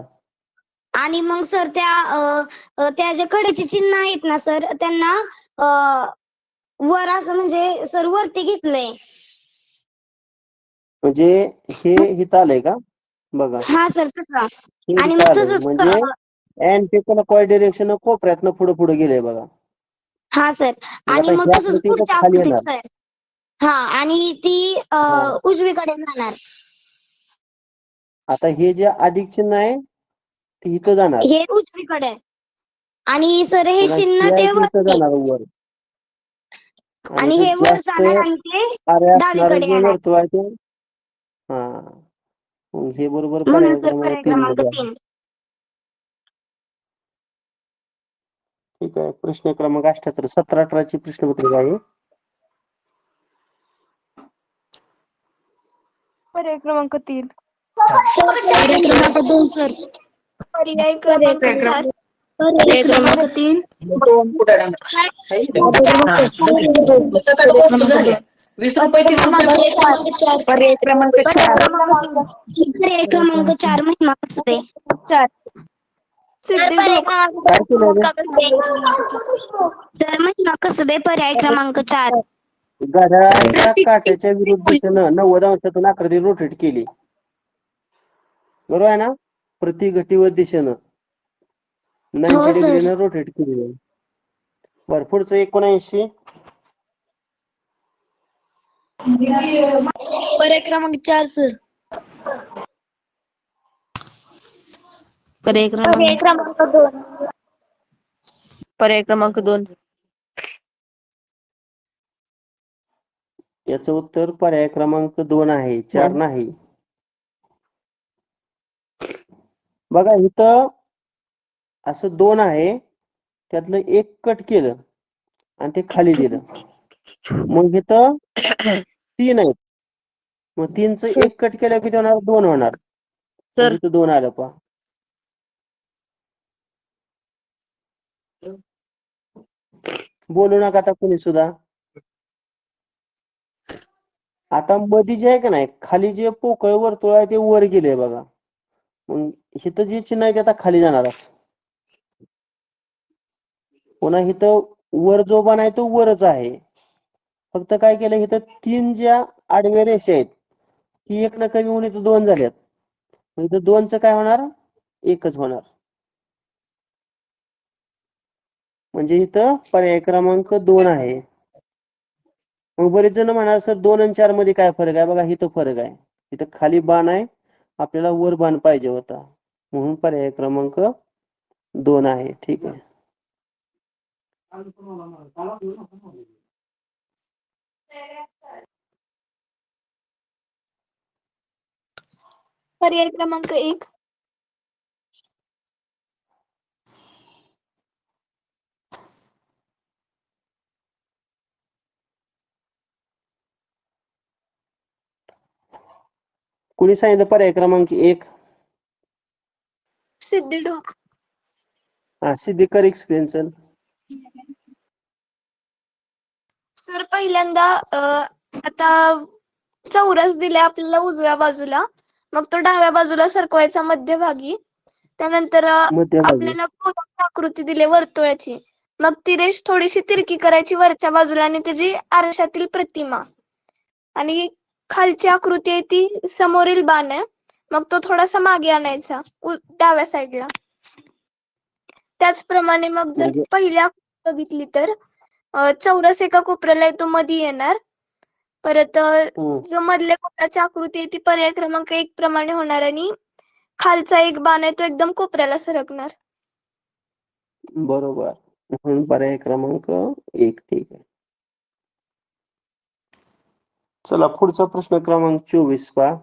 आणि मग सर त्या ज्या कडेचे चिन्ह आहेत ना सर, त्यांना वर असं म्हणजे सर वरती घेतलंय. म्हणजे हे इथं आलंय का बघा. हा सर तसा. हे आणि इथं मग आलंय, तसंच म्हणजे अँटी क्लॉकवाईज डायरेक्शन कोपऱ्यातनं पुढे पुढे गेलंय बघा. हा सर. मग आणि आता मग ही तसंच आकृती इथं पुढच्या खाली आकृतीत येणार. सर. हा, आणि ती हा. उजवीकडे जाणार. आता हे जे अधिक चिन्ह आहे ते इथं जाणार, हे उजवीकडे, आणि सर हे पुन्हा चिन्ह हे आहे ते ते इथं वरती, जाणार वर. आणि ते हे वर जास्त जाणार आणि ते आरे असणारं डावीकडे जे येणार. वर्तुळ आहे ते, हा, मग हे बरोबर म्हणून पर्याय सर क्रमांक पर्याय 3 क्रमांक मध्ये आहे. 3. ठीक आहे. प्रश्न क्रमांक 78, 17-18 ची प्रश्नपत्रिका आहे. पर्याय क्रमांक 3. पर्याय क्रमांक 2 सर. पर्याय क्रमांक 4. पर्याय क्रमांक 3. पर्याय क्रमांक 4. पर्याय क्रमांक 4 महिमा कसबे. 4. सर पर्याय क्रमांक काय केलं रे? तर महिमा कसबे पर्याय क्रमांक 4. घड्याळाच्या काट्याच्या विरुद्ध दिशेनं 90 अंशातून आकृती रोटेट केली, बरोबर आहे ना. प्रति घटीवत दिशेनं 90 डिग्रीनं रोटेट केली. बरं, पुढचं 79. पर्याय क्रमांक 4 सर. पर्याय क्रमांक 2. पर्याय क्रमांक 2. याचं उत्तर पर्याय क्रमांक 2 आहे, 4 नाही. बघा, इथं असं 2 आहे, त्यातलं एक कट केलं आणि ते खाली दिलं. मग इथं 3 आहेत, मग 3चं एक कट केलं किती होणार, 2 होणार. सर. इथं 2 आलं पहा. बोलू नका आता कोणी सुद्धा. आता मध्ये जे आहे का नाही, खाली जे पोकळ वर्तुळ आहे ते वर गेले बघा. मग इथं जे चिन्ह आहे ते आता खाली जाणारच. पुन्हा इथं वर जो बाण आहे तो वरच आहे. फक्त काय केलं इथं 3 ज्या आडव्या रेषा आहेत ती एक न कमी होऊन इथं 2 झाल्यात. इथं 2चं काय होणार? 1च होणार. म्हणजे इथं पर्याय क्रमांक 2 आहे. मग बरेच जण म्हणाल सर 2 आणि 4 मध्ये काय फरक आहे? बघा इथं फरक आहे. इथं खाली बाण आहे, आपल्याला वर बाण पाहिजे होता, म्हणून पर्याय क्रमांक 2 आहे. ठीक आहे. पर्याय क्रमांक 1. कुणी सांगितलं पर्याय क्रमांक 1? सिद्धी ढोक. हा, सिद्धिकर एक्सप्लेन चल. सर पहिल्यांदा आता चौरस दिलाय आपल्याला उजव्या बाजूला, मग तो डाव्या बाजूला सरकवायचा मध्यभागी. त्यानंतर मध्यभागी. आपल्याला गोलाकार आकृती दिली वर्तुळाची, मग ती रेष थोडीशी तिरकी करायची वरच्या बाजूला आणि त्याची आरशातील प्रतिमा. आणि खालची आकृती आहे ती समोरील बाण आहे, मग तो थोडासा मागे आणायचा डाव्या साईडला. त्याचप्रमाणे मग जर म्हणजे पहिली आकृती बघितली तर चौरस एका कोपऱ्याला आहे तो मध्ये येणार. परत जो मधल्या कोपऱ्याची आकृती आहे ती पर्याय क्रमांक 1 प्रमाणे होणार आणि खालचा एक बाण आहे तो एकदम कोपऱ्याला सरकणार. बरोबर, म्हणून पर्याय क्रमांक 1. ठीक आहे. चला पुढचा प्रश्न क्रमांक 24 पहा.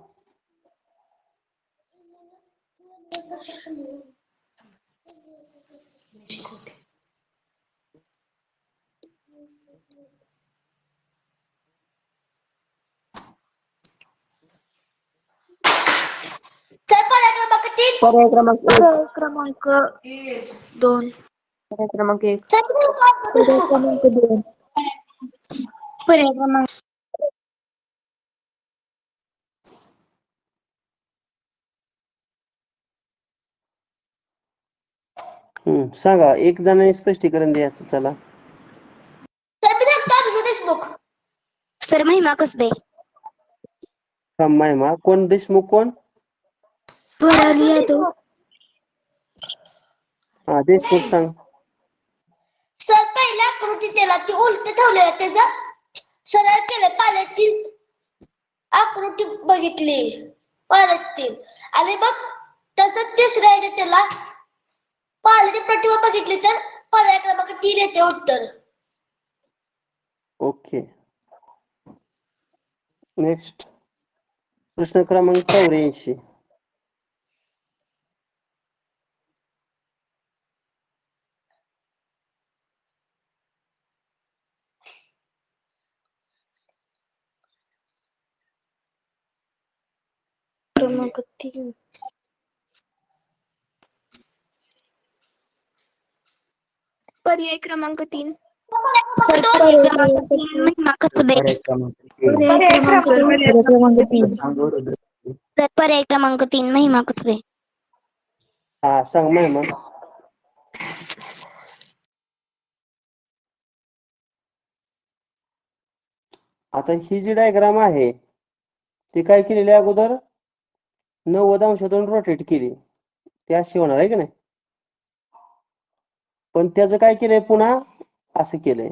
पर्याय क्रमांक 1. क्रमांक 2. पर्याय क्रमांक 1. पर्याय क्रमांक 2. पर्याय क्रमांक सांगा, एक जणांनी स्पष्टीकरण द्यायचं. चला. सर महिमा कसबे. महिमा कोण? देशमुख कोण? प्रणाली यादव. हा, देशमुख सांग. सर पहिल्या आकृती त्याला ती उलट ठेवले, त्याचा सरळ केलं, पाण्याची आकृती बघितली पाण्यातील, आणि मग तसंच तिसऱ्या आहे त्याला पाण्याची प्रतिमा बघितली तर पर्याय क्रमांक 3 येते उत्तर. ओके. नेक्स्ट प्रश्न क्रमांक 84. क्रमांक 3. पर्याय क्रमांक 3. सर पर्याय क्रमांक 3 महिमा कसबे. पर्याय क्रमांक 2. पर्याय क्रमांक 3. सर पर्याय क्रमांक 3 महिमा कसबे. हा, सांग महिमा. आता ही जी डायग्राम आहे ती काय केलेली आहे? अगोदर 90 अंशातून रोटेट केली, ती अशी होणार आहे की नाही. पण त्याचं काय केलंय? पुन्हा असं केलंय,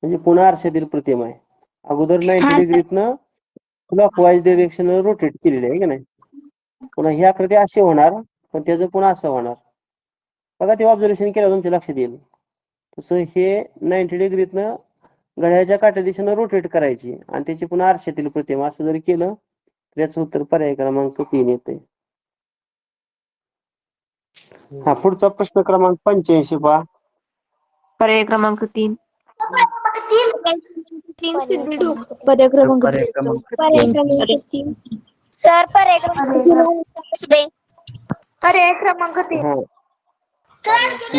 म्हणजे पुन्हा आरशातील प्रतिमा आहे. अगोदर 90 डिग्रीतनं क्लॉकवाईज डिरेक्शन रोटेट केलेली आहे की नाही. पुन्हा ही आकृती अशी होणार, पण त्याचं पुन्हा असं होणार. बघा, ते ऑब्झर्वेशन केलं तुमच्या लक्षात येईल. तसं हे 90 डिग्रीतनं घड्याळाच्या काट्या दिशेनं रोटेट करायची आणि त्याची पुन्हा आरशातील प्रतिमा, असं जर केलं तर याचं उत्तर पर्याय क्रमांक 3 येते. हा, पुढचा प्रश्न क्रमांक 85 पहा. पर्याय क्रमांक 3. 3 सिद्धी ढोक. पर्याय क्रमांक 3. सर पर्याय क्रमांक 3 कसबे. पर्याय क्रमांक 3. हा,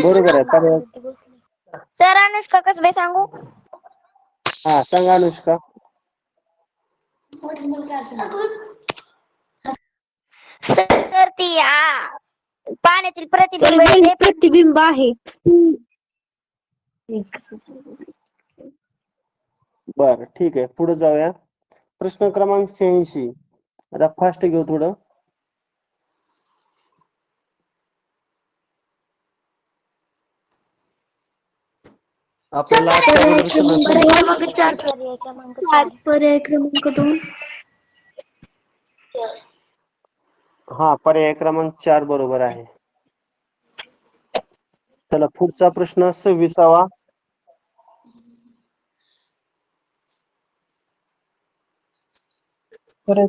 बरोबर आहे. पर्याय. सर अनुष्का कसबे सांगू. हा, सांगा अनुष्का. तर ती पाण्यातील सर प्रतिबिंब जल प्रतिबिंब आहे. बर ठीक आहे, पुढे जाऊया. प्रश्न क्रमांक 86. आता फास्ट घेऊ थोडं. आपल्याला आजच्या अगोदर सगळं पर्याय क्रमांक 2. हा, पर्याय क्रमांक 4 बरोबर आहे. चला पुढचा प्रश्न 26वा. पर्याय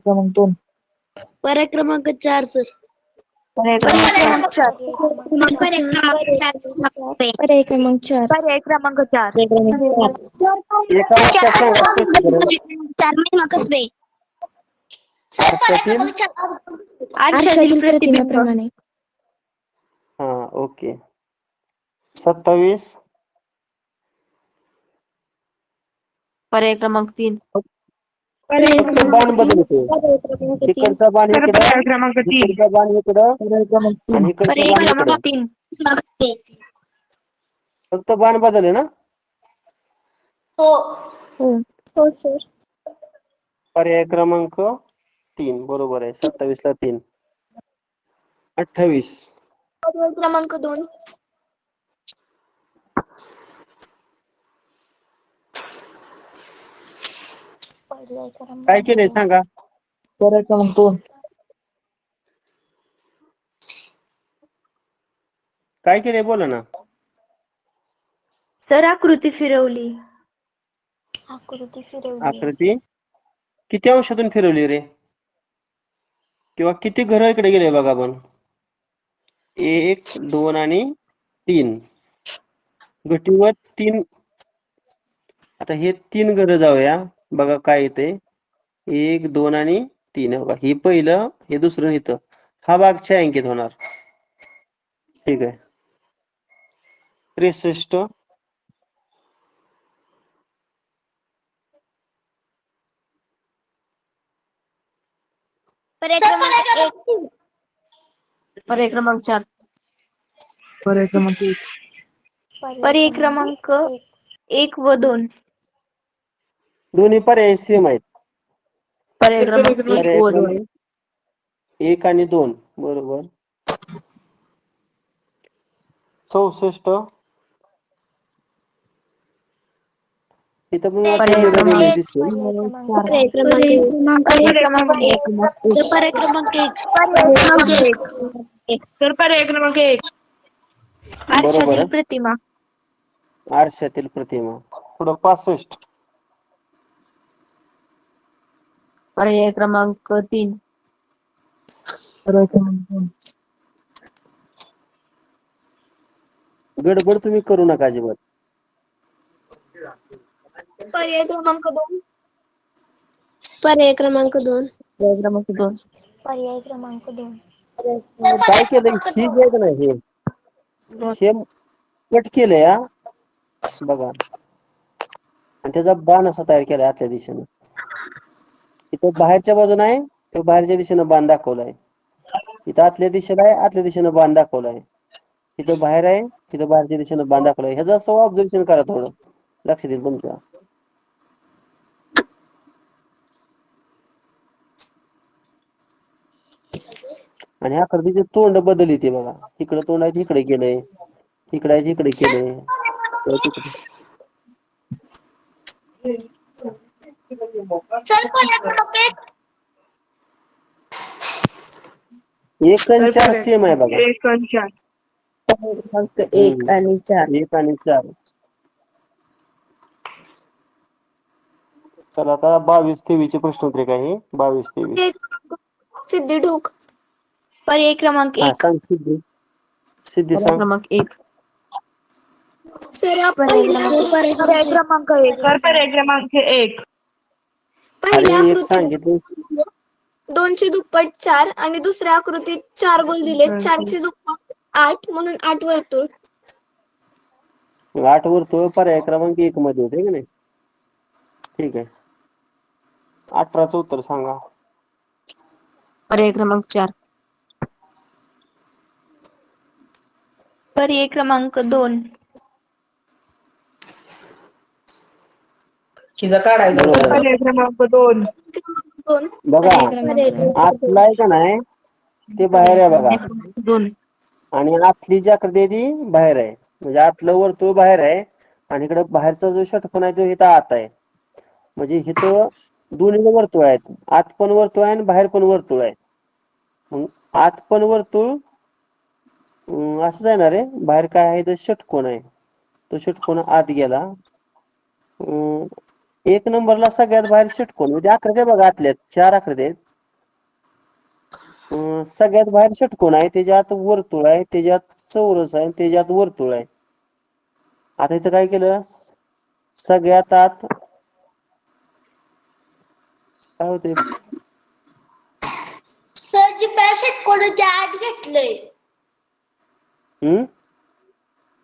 क्रमांक 4 सर. पर्याय क्रमांक 4. पर्याय क्रमांक 4. पर्याय क्रमांक 4. एका वाक्यात सांगा स्पष्टीकरण. कसबे आरशातील आरशातील प्रतिबिंबाप्रमाणे. हा, ओके. 27. पर्याय क्रमांक 3. फक्त बाण बदलतो. इकडचा बाण इकडं, इकडचा बाण इकडं, आणि इकडचा बाण इकडं. 3. फक्त बाण बदलले ना. हो सर. पर्याय क्रमांक 3 बरोबर आहे. 27 ला 3. 28. पर्याय क्रमांक 2. काय केलंय सांगा. पर्याय क्रमांक 2. काय केलंय बोला ना. सर आकृती फिरवली. आकृती किती अंशातून फिरवली रे, किंवा किती घर इकडे गेले बघा आपण. 1, 2 आणि 3. गटीवर 3. आता हे 3 घर जाऊया, बघा काय येते. 1, 2 आणि 3. बघा, हे पहिलं, हे दुसरं, इथं हा भाग छायांकित होणार. ठीक आहे. 63. पर्याय क्रमांक 4. पर्याय क्रमांक 1. पर्याय क्रमांक 1 व 2. दोन्ही पर्याय सेम आहेत. पर्याय क्रमांक 1 पर्याय व 2. क्रमांक 1 आणि 2 बरोबर. 64. इथं पण वाटतं पर्याय वेगळं क्रमांक दिसतंय. पर्याय क्रमांक 1. पर्याय क्रमांक 1. तर पर्याय क्रमांक 1. बरोबर आरशातील आहे. प्रतिमा. आरशातील प्रतिमा. पुढं 65. पर्याय क्रमांक 3. पर्याय क्रमांक 2. गडबड तुम्ही करू नका अजिबात. पर्याय क्रमांक 2. पर्याय क्रमांक 2. पर्याय क्रमांक 2. पर्याय क्रमांक 2. काय केलंय ही जे आहे ना, हे कट केलंय हा, बघा, आणि त्याचा बाण असा तयार केलाय आतल्या दिशेने. इथं बाहेरच्या बाजूने आहे, तो बाहेरच्या दिशेने बाण दाखवलाय. इथं आतल्या दिशेला आहे, आतल्या दिशेने बाण दाखवलाय. तिथं बाहेर आहे, तिथं बाहेरच्या दिशेने बाण दाखवलाय. ह्याचं असं ऑब्झर्वेशन करा, थोडं लक्ष देईल तुमच्या. आणि आकृतीचे तोंड बदलली ते बघा. इकडे तोंड आहे, इकडे केलंय. इकडे आहे, इकडे केलंय. एक आणि 4 सेम आहे बघा. 1 आणि 4. क्रमांक 1 आणि 4. 1 आणि 4. चला आता 22-23 चे प्रश्नोत्तरे काही. 22-23. सिद्धी ढोक. पर्याय क्रमांक हा 1. सांग सिद्धी. सिद्धी पर्याय सांग. क्रमांक 1. सर पर्याय क्रमांक 1. तर पर्याय क्रमांक 1. पहिल्या अरे एक आकृतीत सांगितलं. 2ची दुप्पट 4 आणि दुसऱ्या आकृतीत 4 गोल दिले. 4ची दुप्पट 8 म्हणून 8 वर्तुळ. 8 वर्तुळ पर्याय क्रमांक 1 मध्ये होते की नाही. ठीक आहे. 18चं उत्तर सांगा. पर्याय क्रमांक 4. पर्याय क्रमांक 2. हिचा काढायचा बरोबर आहे. पर्याय क्रमांक 2. दोन बघा पर्याय क्रमांक आतला आहे का नाही ते बाहेर आहे बघा, 2. आणि आतली जी आकृती आहे ती बाहेर आहे. म्हणजे आतलं वर्तुळ बाहेर आहे आणि इकडे बाहेरचा जो षटकोन आहे तो इथं आत आहे. म्हणजे इथं दोन्ही वर्तुळ आहेत, आत पण वर्तुळ आहे आणि बाहेर पण वर्तुळ आहे. मग आत पण वर्तुळ असं जाणार आहे, बाहेर काय आहे तर षटकोन आहे, तो षटकोन आत गेला. एक नंबरला सगळ्यात बाहेर षटकोन, म्हणजे आकृत्या बघा आतल्यात 4 आकृत्या आहेत. सगळ्यात बाहेर षटकोन आहे, त्याच्यात वर्तुळ आहे, त्याच्यात चौरस आहे, त्याच्यात वर्तुळ आहे. आता इथं काय केलं, सगळ्यात आत काय होते, सर जी षटकोनाच्या आत घेतलंय,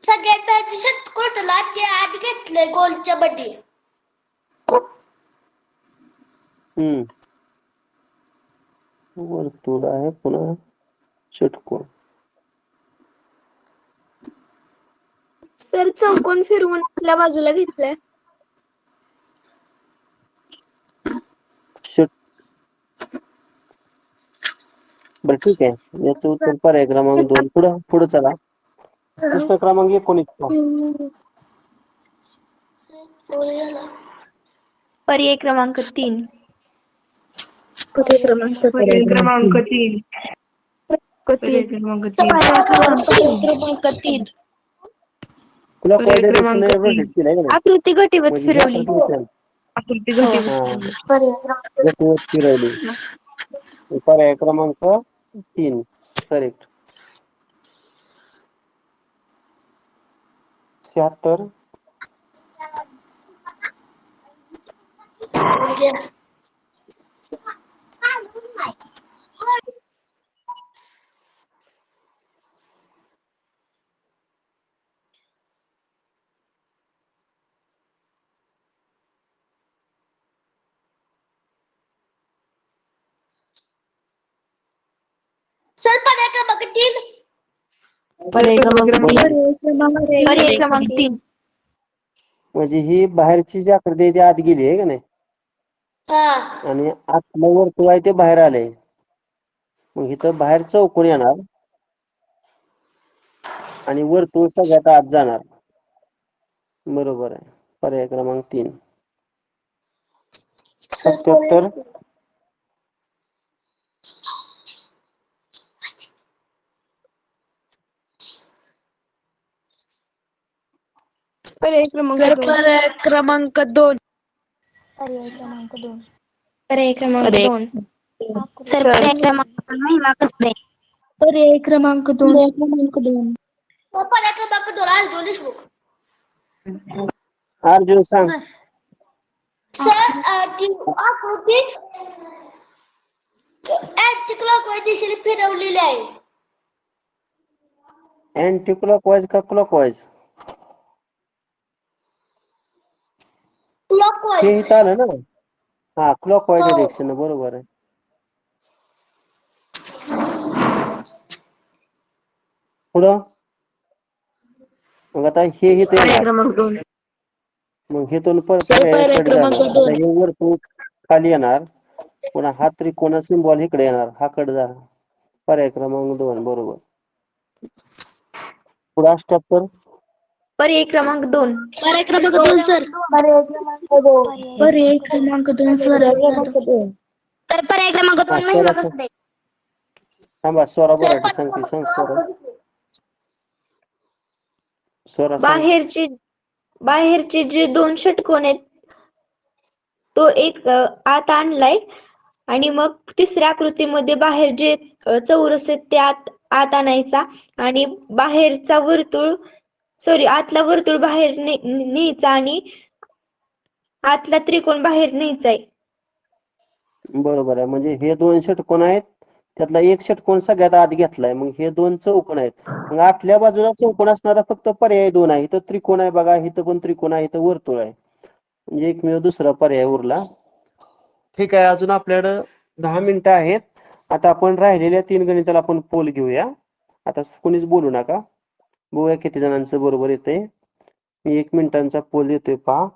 सगळ्यात पॅच षटकोनाला ते आत घेतलंय गोलच्या मध्ये. वर्तुळ आहे पुन्हा षटकोन. सर चौकोन फिरवून आपल्या बाजूला घेतलाय. बरं ठीक आहे, याचं उत्तर पर्याय क्रमांक 2. पुढे चला. प्रश्न क्रमांक 19. पर्याय क्रमांक 3. पर्याय क्रमांक 3. पर्याय क्रमांक 3. पर्याय क्रमांक 3. क्लॉकवाईज पर्याय डायरेक्शन क्रमांक रोटेट केलंय का नाही? आकृती घटीवत म्हणजे फिरवली. आकृती हा, घटीवत. गतिवत फिरवली. पर्याय क्रमांक 3 करेक्ट. 76. सर पर्याय क्रमांक 3. पर्याय क्रमांक 3. पर्याय क्रमांक 3. म्हणजे ही बाहेरची जी आकृती आहे ती आत गेली आहे का नाही, हा. आणि आतलं वर्तुळ आहे ते बाहेर आलंय. मग इथं बाहेर चौकोन येणार आणि वर्तुळ सगळ्यात आत जाणार. बरोबर आहे, पर्याय क्रमांक 3. 77. पर्याय क्रमांक सर 2. पर्याय क्रमांक 2. पर्याय क्रमांक 2. सर पर्याय क्रमांक 2 महिमा कसबे. पर्याय क्रमांक 2. पर्याय क्रमांक 2 अर्जुन देशमुख. अर्जुन सांग. सर ती आकृती अँटी क्लॉकवाईज दिशेने फिरवलेली आहे. अँटी क्लॉकवाईज का क्लॉकवाईज? हे क्लॉकवाईज. इथं आलं ना, हा क्लॉकवाईज हो. डायरेक्शन बरोबर आहे. पुढं मग आता हे इथं पर्याय येणार, क्रमांक 2. मग हे दोन पर्याय कट झालं. क्रमांक आता 2. हे वर्तुळ खाली येणार, पुन्हा हा त्रिकोण सिम्बॉल इकडे येणार, हा कट झाला. पर्याय क्रमांक 2 बरोबर. पुढे 78. पर्याय क्रमांक 2. पर्याय क्रमांक 2 सर. पर्याय क्रमांक 2 सर. तर पर्याय क्रमांक 2 महिमा कसबे. थांबा, स्वरा बराटे सांगते, सांग स्वरा. स्वरा सांग. बाहेरचे जे 2 षटकोन आहेत तो एक आत आणलाय, आणि मग तिसऱ्या आकृतीमध्ये बाहेर जे चौरस आहेत ते आत आणायचा, आणि बाहेरचा वर्तुळ आतला वर्तुळ बाहेर न्यायचा, आणि आतला त्रिकोण बाहेर न्यायचा आहे. बरोबर आहे, म्हणजे हे 2 षटकोन आहेत, त्यातला एक षटकोन सगळ्यात आत घेतलाय. मग हे 2 चौकोन आहेत. मग आतल्या बाजूला चौकोन असणारा फक्त पर्याय 2 आहे. इथं त्रिकोण आहे बघा, इथं पण त्रिकोण आहे, इथं वर्तुळ आहे. म्हणजे एकमेव दुसरा पर्याय उरला. ठीक आहे, अजून आपल्याकडं 10 मिनिटं आहेत. आता आपण राहिलेल्या 3 गणिताला आपण पोल घेऊया. आता कोणीच बोलू नका. बघूया किती जणांचं बरोबर येतंय. मी 1 मिनिटांचा पोल देतोय पहा.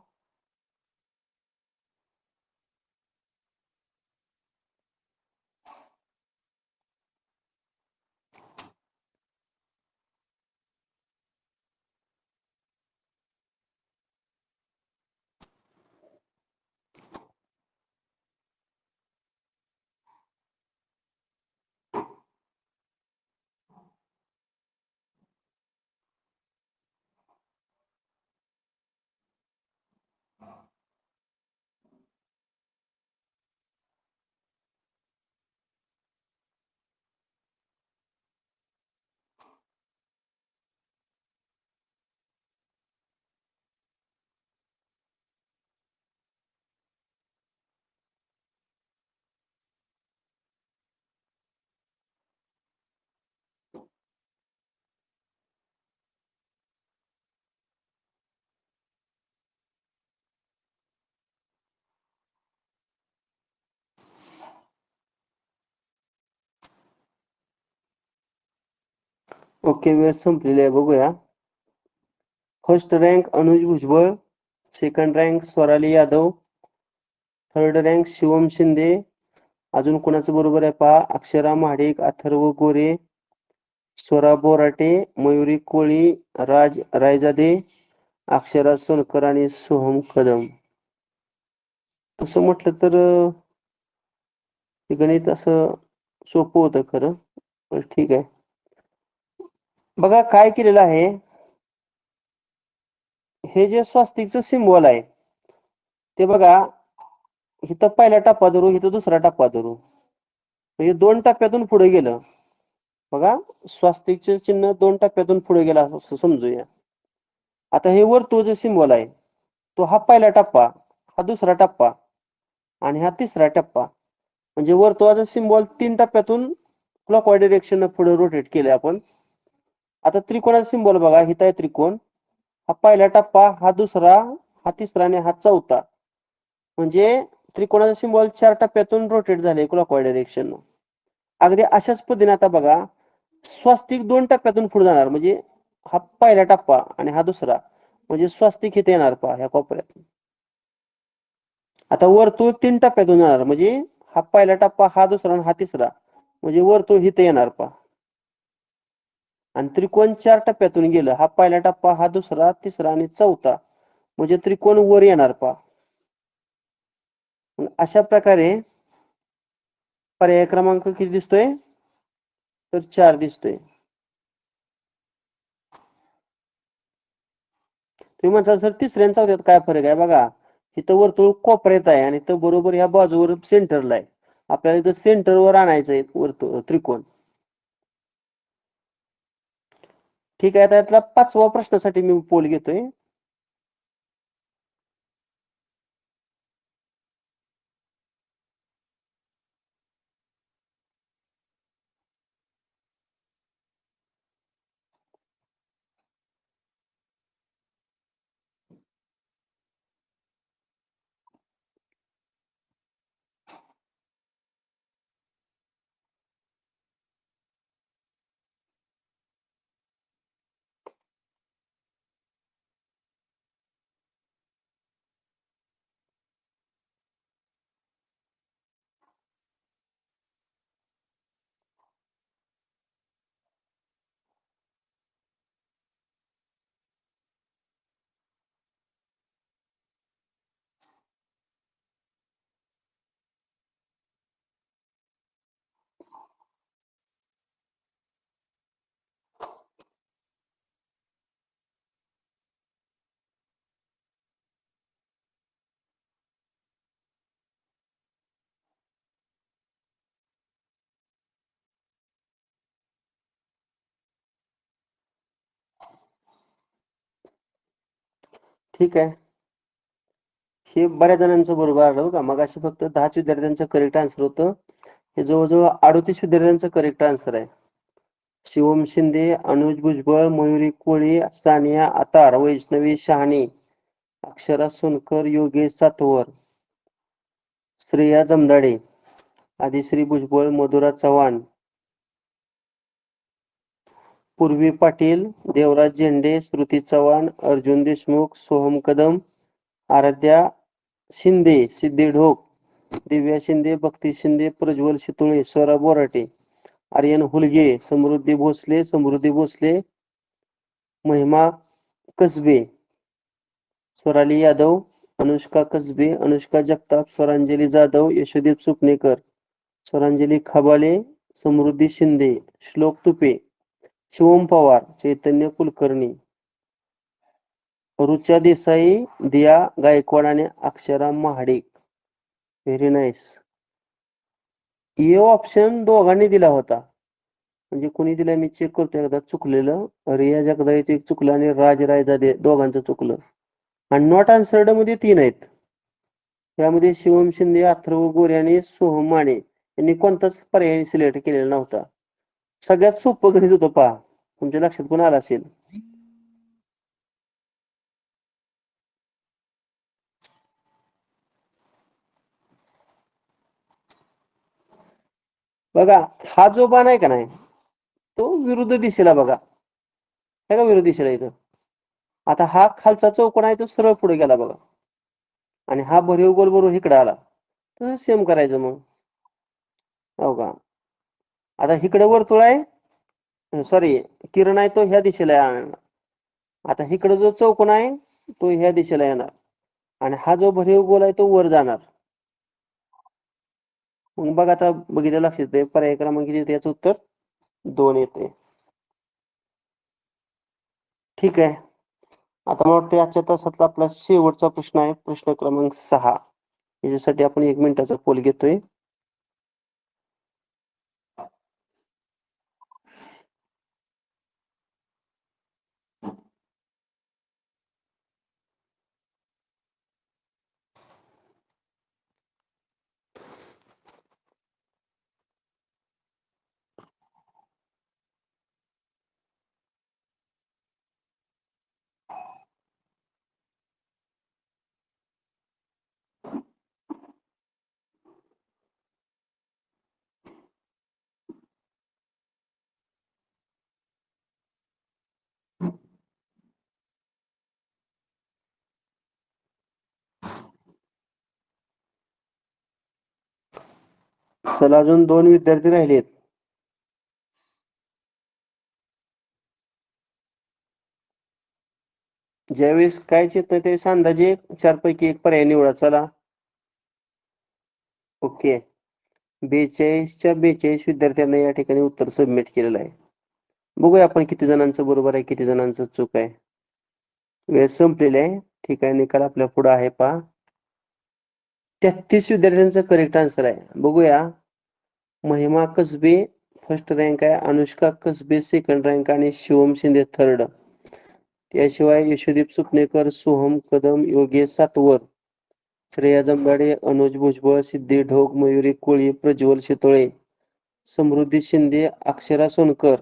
ओके, वेळ संपलेली आहे. बघूया. First rank Anuj Bhujbal, second rank Swarali Yadav, third rank Shivam Shinde. अजून कोणाचं बरोबर आहे पहा. अक्षरा महाडिक, अथर्व गोरे, स्वरा बोराटे, मयुरी कोळी, राज रायजादे, अक्षरा सोनकर आणि सोहम कदम. तसं म्हटलं तर हे गणित असं सोपं होतं खरं, पण ठीक आहे. बघा काय केलेलं आहे. हे जे स्वास्तिकचं सिम्बॉल आहे ते बघा, इथं पहिला टप्पा धरू, इथं दुसरा टप्पा धरू, म्हणजे 2 टप्प्यातून पुढे गेलं. बघा, स्वास्तिकचे चिन्ह 2 टप्प्यातून पुढे गेलं असं समजूया. आता हे वर्तुळ जे सिम्बॉल आहे तो हा पहिला टप्पा, हा दुसरा टप्पा आणि हा तिसरा टप्पा. म्हणजे वर्तुळाचा सिम्बॉल 3 टप्प्यातून क्लॉकवाईज डिरेक्शन पुढे रोटेट केले आपण. आता त्रिकोणाचा सिम्बॉल बघा, इथं आहे त्रिकोण. हा पहिला टप्पा, हा दुसरा, हा तिसरा आणि हा चौथा. म्हणजे त्रिकोणाचा सिम्बॉल 4 टप्प्यातून रोटेट झाले क्लॉकवाईज डायरेक्शन. अगदी अशाच पद्धतीने आता बघा, स्वास्तिक 2 टप्प्यातून पुढे जाणार. म्हणजे हा पहिला टप्पा आणि हा दुसरा, म्हणजे स्वास्तिक इथे येणार पहा ह्या कोपऱ्यात. आता वर्तुळ 3 टप्प्यातून जाणार. म्हणजे हा पहिला टप्पा, हा दुसरा आणि हा तिसरा, म्हणजे वर्तुळ इथे येणार पहा. आणि त्रिकोण 4 टप्प्यातून गेलं. हा पहिला टप्पा, हा दुसरा, तिसरा आणि चौथा, म्हणजे त्रिकोण वर येणार पहा. अशा प्रकारे पर्याय क्रमांक किती दिसतोय, तर 4 दिसतोय. तुम्ही म्हणता सर तिसऱ्या आणि चौथ्यात काय फरक आहे. बघा, इथं वर्तुळ कोपऱ्यात आहे आणि इथं बरोबर ह्या बाजूवर सेंटरला आहे. आपल्याला इथं सेंटरवर आणायचं आहे वर्तुळ, त्रिकोण. ठीक आहे. आता यातला 5व्या प्रश्नासाठी मी पोल घेतोय. ठीक आहे. हे बऱ्याच जणांचं बरोबर आलं का. मग अशी फक्त 10 विद्यार्थ्यांचं करेक्ट आन्सर होतं. हे जवळजवळ 38 विद्यार्थ्यांचं करेक्ट आन्सर आहे. शिवम शिंदे, अनुज भुजबळ, मयुरी कोळी, सानिया आतार, वैष्णवी शहाणे, अक्षरा सोनकर, योगेश सातवर, श्रेया जमदाडे, आदिश्री भुजबळ, मधुरा चव्हाण, पूर्वी पाटील, देवराज झेंडे, श्रुती चव्हाण, अर्जुन देशमुख, सोहम कदम, आराध्या शिंदे, सिद्धी ढोक, दिव्या शिंदे, भक्ती शिंदे, प्रज्वल शितुळे, स्वरा बोराटे, आर्यन हुलगे, समृद्धी भोसले, महिमा कसबे, स्वराली यादव, अनुष्का कसबे, अनुष्का जगताप, स्वरांजली जाधव, यशोदीप सुपणेकर, स्वरांजली खबाले, समृद्धी शिंदे, श्लोक तुपे, शिवम पवार, चैतन्य कुलकर्णी, रुचा देसाई, दिया गायकवाड आणि Akshara Mahadik. Very nice. A option दोघांनी दिला होता. म्हणजे कोणी दिला मी चेक करतो एकदा. चुकलेलं रिया जगदाळेचं एक चुकलं आणि राज रायजादे दोघांचं चुकलं. आणि नॉट आन्सर्ड मध्ये 3 आहेत. त्यामध्ये शिवम शिंदे, अथर्व गोरे आणि सोहम माने यांनी कोणताच पर्याय सिलेक्ट केलेला नव्हता. सगळ्यात सोपं गणित होतं पहा. तुमच्या लक्षात पण आलं असेल. बघा हा जो बाण आहे का नाही तो विरुद्ध दिशेला बघा. हे का विरुद्ध दिशेला इथं. आता हा खालचा चौकोन आहे तो सरळ पुढे गेला बघा. आणि हा भरीव गोल बरोबर इकडे आला. तसं सेम करायचं मग. हो का. आता इकडे वर्तुळ आहे, सॉरी किरण आहे तो ह्या दिशेला येणार. आता इकडे जो चौकोन आहे तो ह्या दिशेला येणार. आणि हा जो भरीव गोल आहे तो वर जाणार. मग बघा आता बघितलं लक्षात येते. पर्याय क्रमांक किती येते? याचं उत्तर 2 येते. ठीक आहे. आता मला वाटतं आजच्या तासातला आपला शेवटचा प्रश्न आहे, प्रश्न क्रमांक 6. याच्यासाठी आपण 1 मिनिटाचा पोल घेतोय. चला अजून 2 विद्यार्थी राहिलेत. ज्यावेळेस काय चित्र त्यावेळेस अंदाजे 4 पैकी 1 पर्याय निवडा. चला. ओके. 42च्या 42 विद्यार्थ्यांना या ठिकाणी उत्तर सबमिट केलेलं आहे. बघूया आपण किती जणांचं बरोबर आहे, किती जणांचं चूक आहे. वेळ संपलेली आहे. ठीक आहे. निकाल आपल्या पुढे आहे पहा. 33 विद्यार्थ्यांचं करेक्ट आन्सर आहे. बघूया. महिमा कसबे फर्स्ट रँक आहे, अनुष्का कसबे सेकंड रँक आणि शिवम शिंदे थर्ड. त्याशिवाय यशोदीप सुपणेकर, सोहम कदम, योगेश सातवर, श्रेया जमदाडे, अनुज भुजबळ, सिद्धी ढोक, मयुरी कोळी, प्रज्वल शितोळे, समृद्धी शिंदे, अक्षरा सोनकर,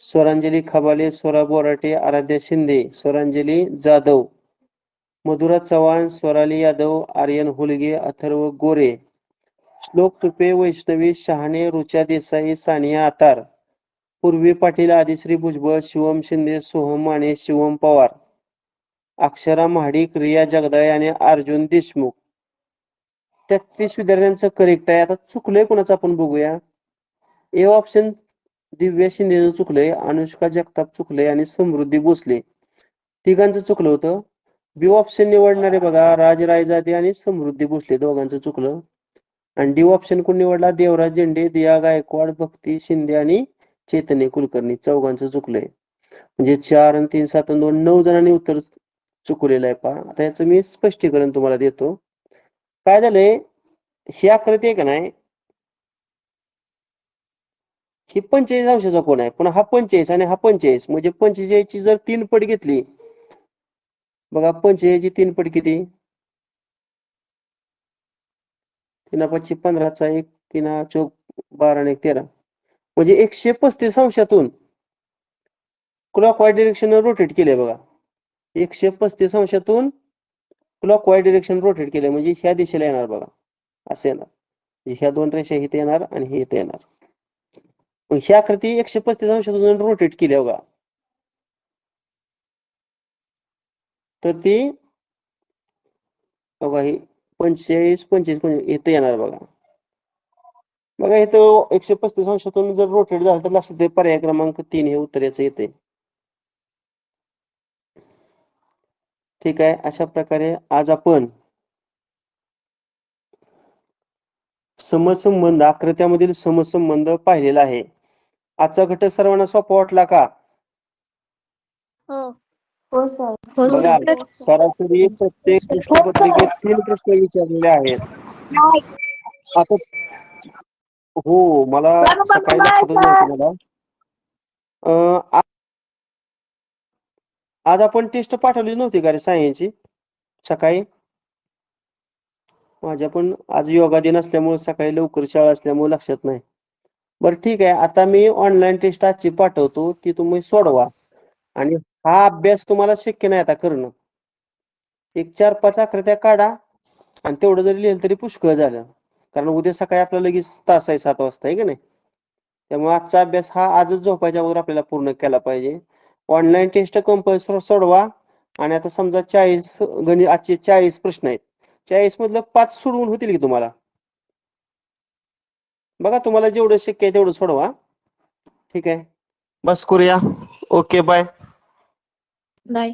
स्वरांजली खबाले, स्वरा बोराटे, आराध्या शिंदे, स्वरांजली जाधव, मधुरा चव्हाण, स्वराली यादव, आर्यन हुलगे, अथर्व गोरे, श्लोक तुपे, वैष्णवी शहाणे, रुचा देसाई, सानिया आतार, पूर्वी पाटील, आदिश्री भुजबळ, शिवम शिंदे, सोहम माने, शिवम पवार, अक्षरा महाडिक, रिया जगदाळे आणि अर्जुन देशमुख. 33 विद्यार्थ्यांचं करेक्ट आहे. आता चुकलंय कोणाचं आपण बघूया. ए ऑप्शन दिव्या शिंदेचं चुकलंय, अनुष्का जगताप चुकलंय आणि समृद्धी भोसले तिघांचं चुकलं होतं. बी ऑप्शन निवडणारे बघा राज रायजादे आणि समृद्धी भोसले दोघांचं चुकलं. आणि डी ऑप्शन कोण निवडला? देवराज झेंडे, दिया गायकवाड, भक्ती शिंदे आणि चैतन्य कुलकर्णी चौघांचं चुकलंय. म्हणजे 4 आणि 3 7 आणि 2 9 जणांनी उत्तर चुकलेलं आहे पहा. आता याचं मी स्पष्टीकरण तुम्हाला देतो. काय झालंय, ही आकृती आहे का नाही, ही 45 अंशाचा कोण आहे, पण हा 45 आणि हा 45 म्हणजे 45 ची जर 3 पट घेतली बघा, 45 ची 3 पट किती? 3 5 15चा 1 3 चौक 12 आणि 13 म्हणजे 135 अंशातून क्लॉकवाईज डिरेक्शन रोटेट केले बघा. 135 अंशातून क्लॉकवाईज डिरेक्शन रोटेट केले म्हणजे ह्या दिशेला येणार बघा. असं येणार. ह्या 2 रेषा इथे येणार आणि हे इथे येणार. मग ही आकृती 135 अंशातून रोटेट केली बघा, तर ती बघा ही 45 25 इथं येणार बघा. बघा इथं 135 अंशातून जर रोटेट झालं तर लक्षात येते पर्याय क्रमांक 3 हे उत्तर याचं येते. ठीक आहे. अशा प्रकारे आज आपण समसंबंध, आकृत्यामधील समसंबंध पाहिलेला आहे. आजचा घटक सर्वांना सोपा वाटला का? हो. हो सर. हो बघा, सर. सरासरी प्रत्येक प्रश्नपत्रिकेत 3 प्रश्न विचारलेले आहेत. आता हो, मला सकाळी लक्षातच नव्हतं मला. आज आपण टेस्ट पाठवली नव्हती का रे सायन्सची सकाळी? माझ्या पण आज योगा दिन असल्यामुळे सकाळी लवकर शाळा असल्यामुळे लक्षात नाही. बरं ठीक आहे, आता मी ऑनलाईन टेस्ट आजची पाठवतो, ती तुम्ही सोडवा. आणि हा अभ्यास तुम्हाला शक्य नाही आता करणं. एक 4-5 आकृत्या काढा आणि तेवढं जरी लिहिलं तरी पुष्कळ झालं. कारण उद्या सकाळी आपला लगेच तास आहे 7 वाजता, आहे की नाही? त्यामुळे आजचा अभ्यास हा आजच झोपायच्या अगोदर आपल्याला पूर्ण केला पाहिजे. ऑनलाईन टेस्ट कंपल्सरी सोडवा. आणि आता समजा 40 गणित, आजचे 40 प्रश्न आहेत, 40 मधलं 5 सोडवून होतील की तुम्हाला? बघा, तुम्हाला जेवढं शक्य आहे तेवढं सोडवा. ठीक आहे, बस करूया. Okay, bye. बाय.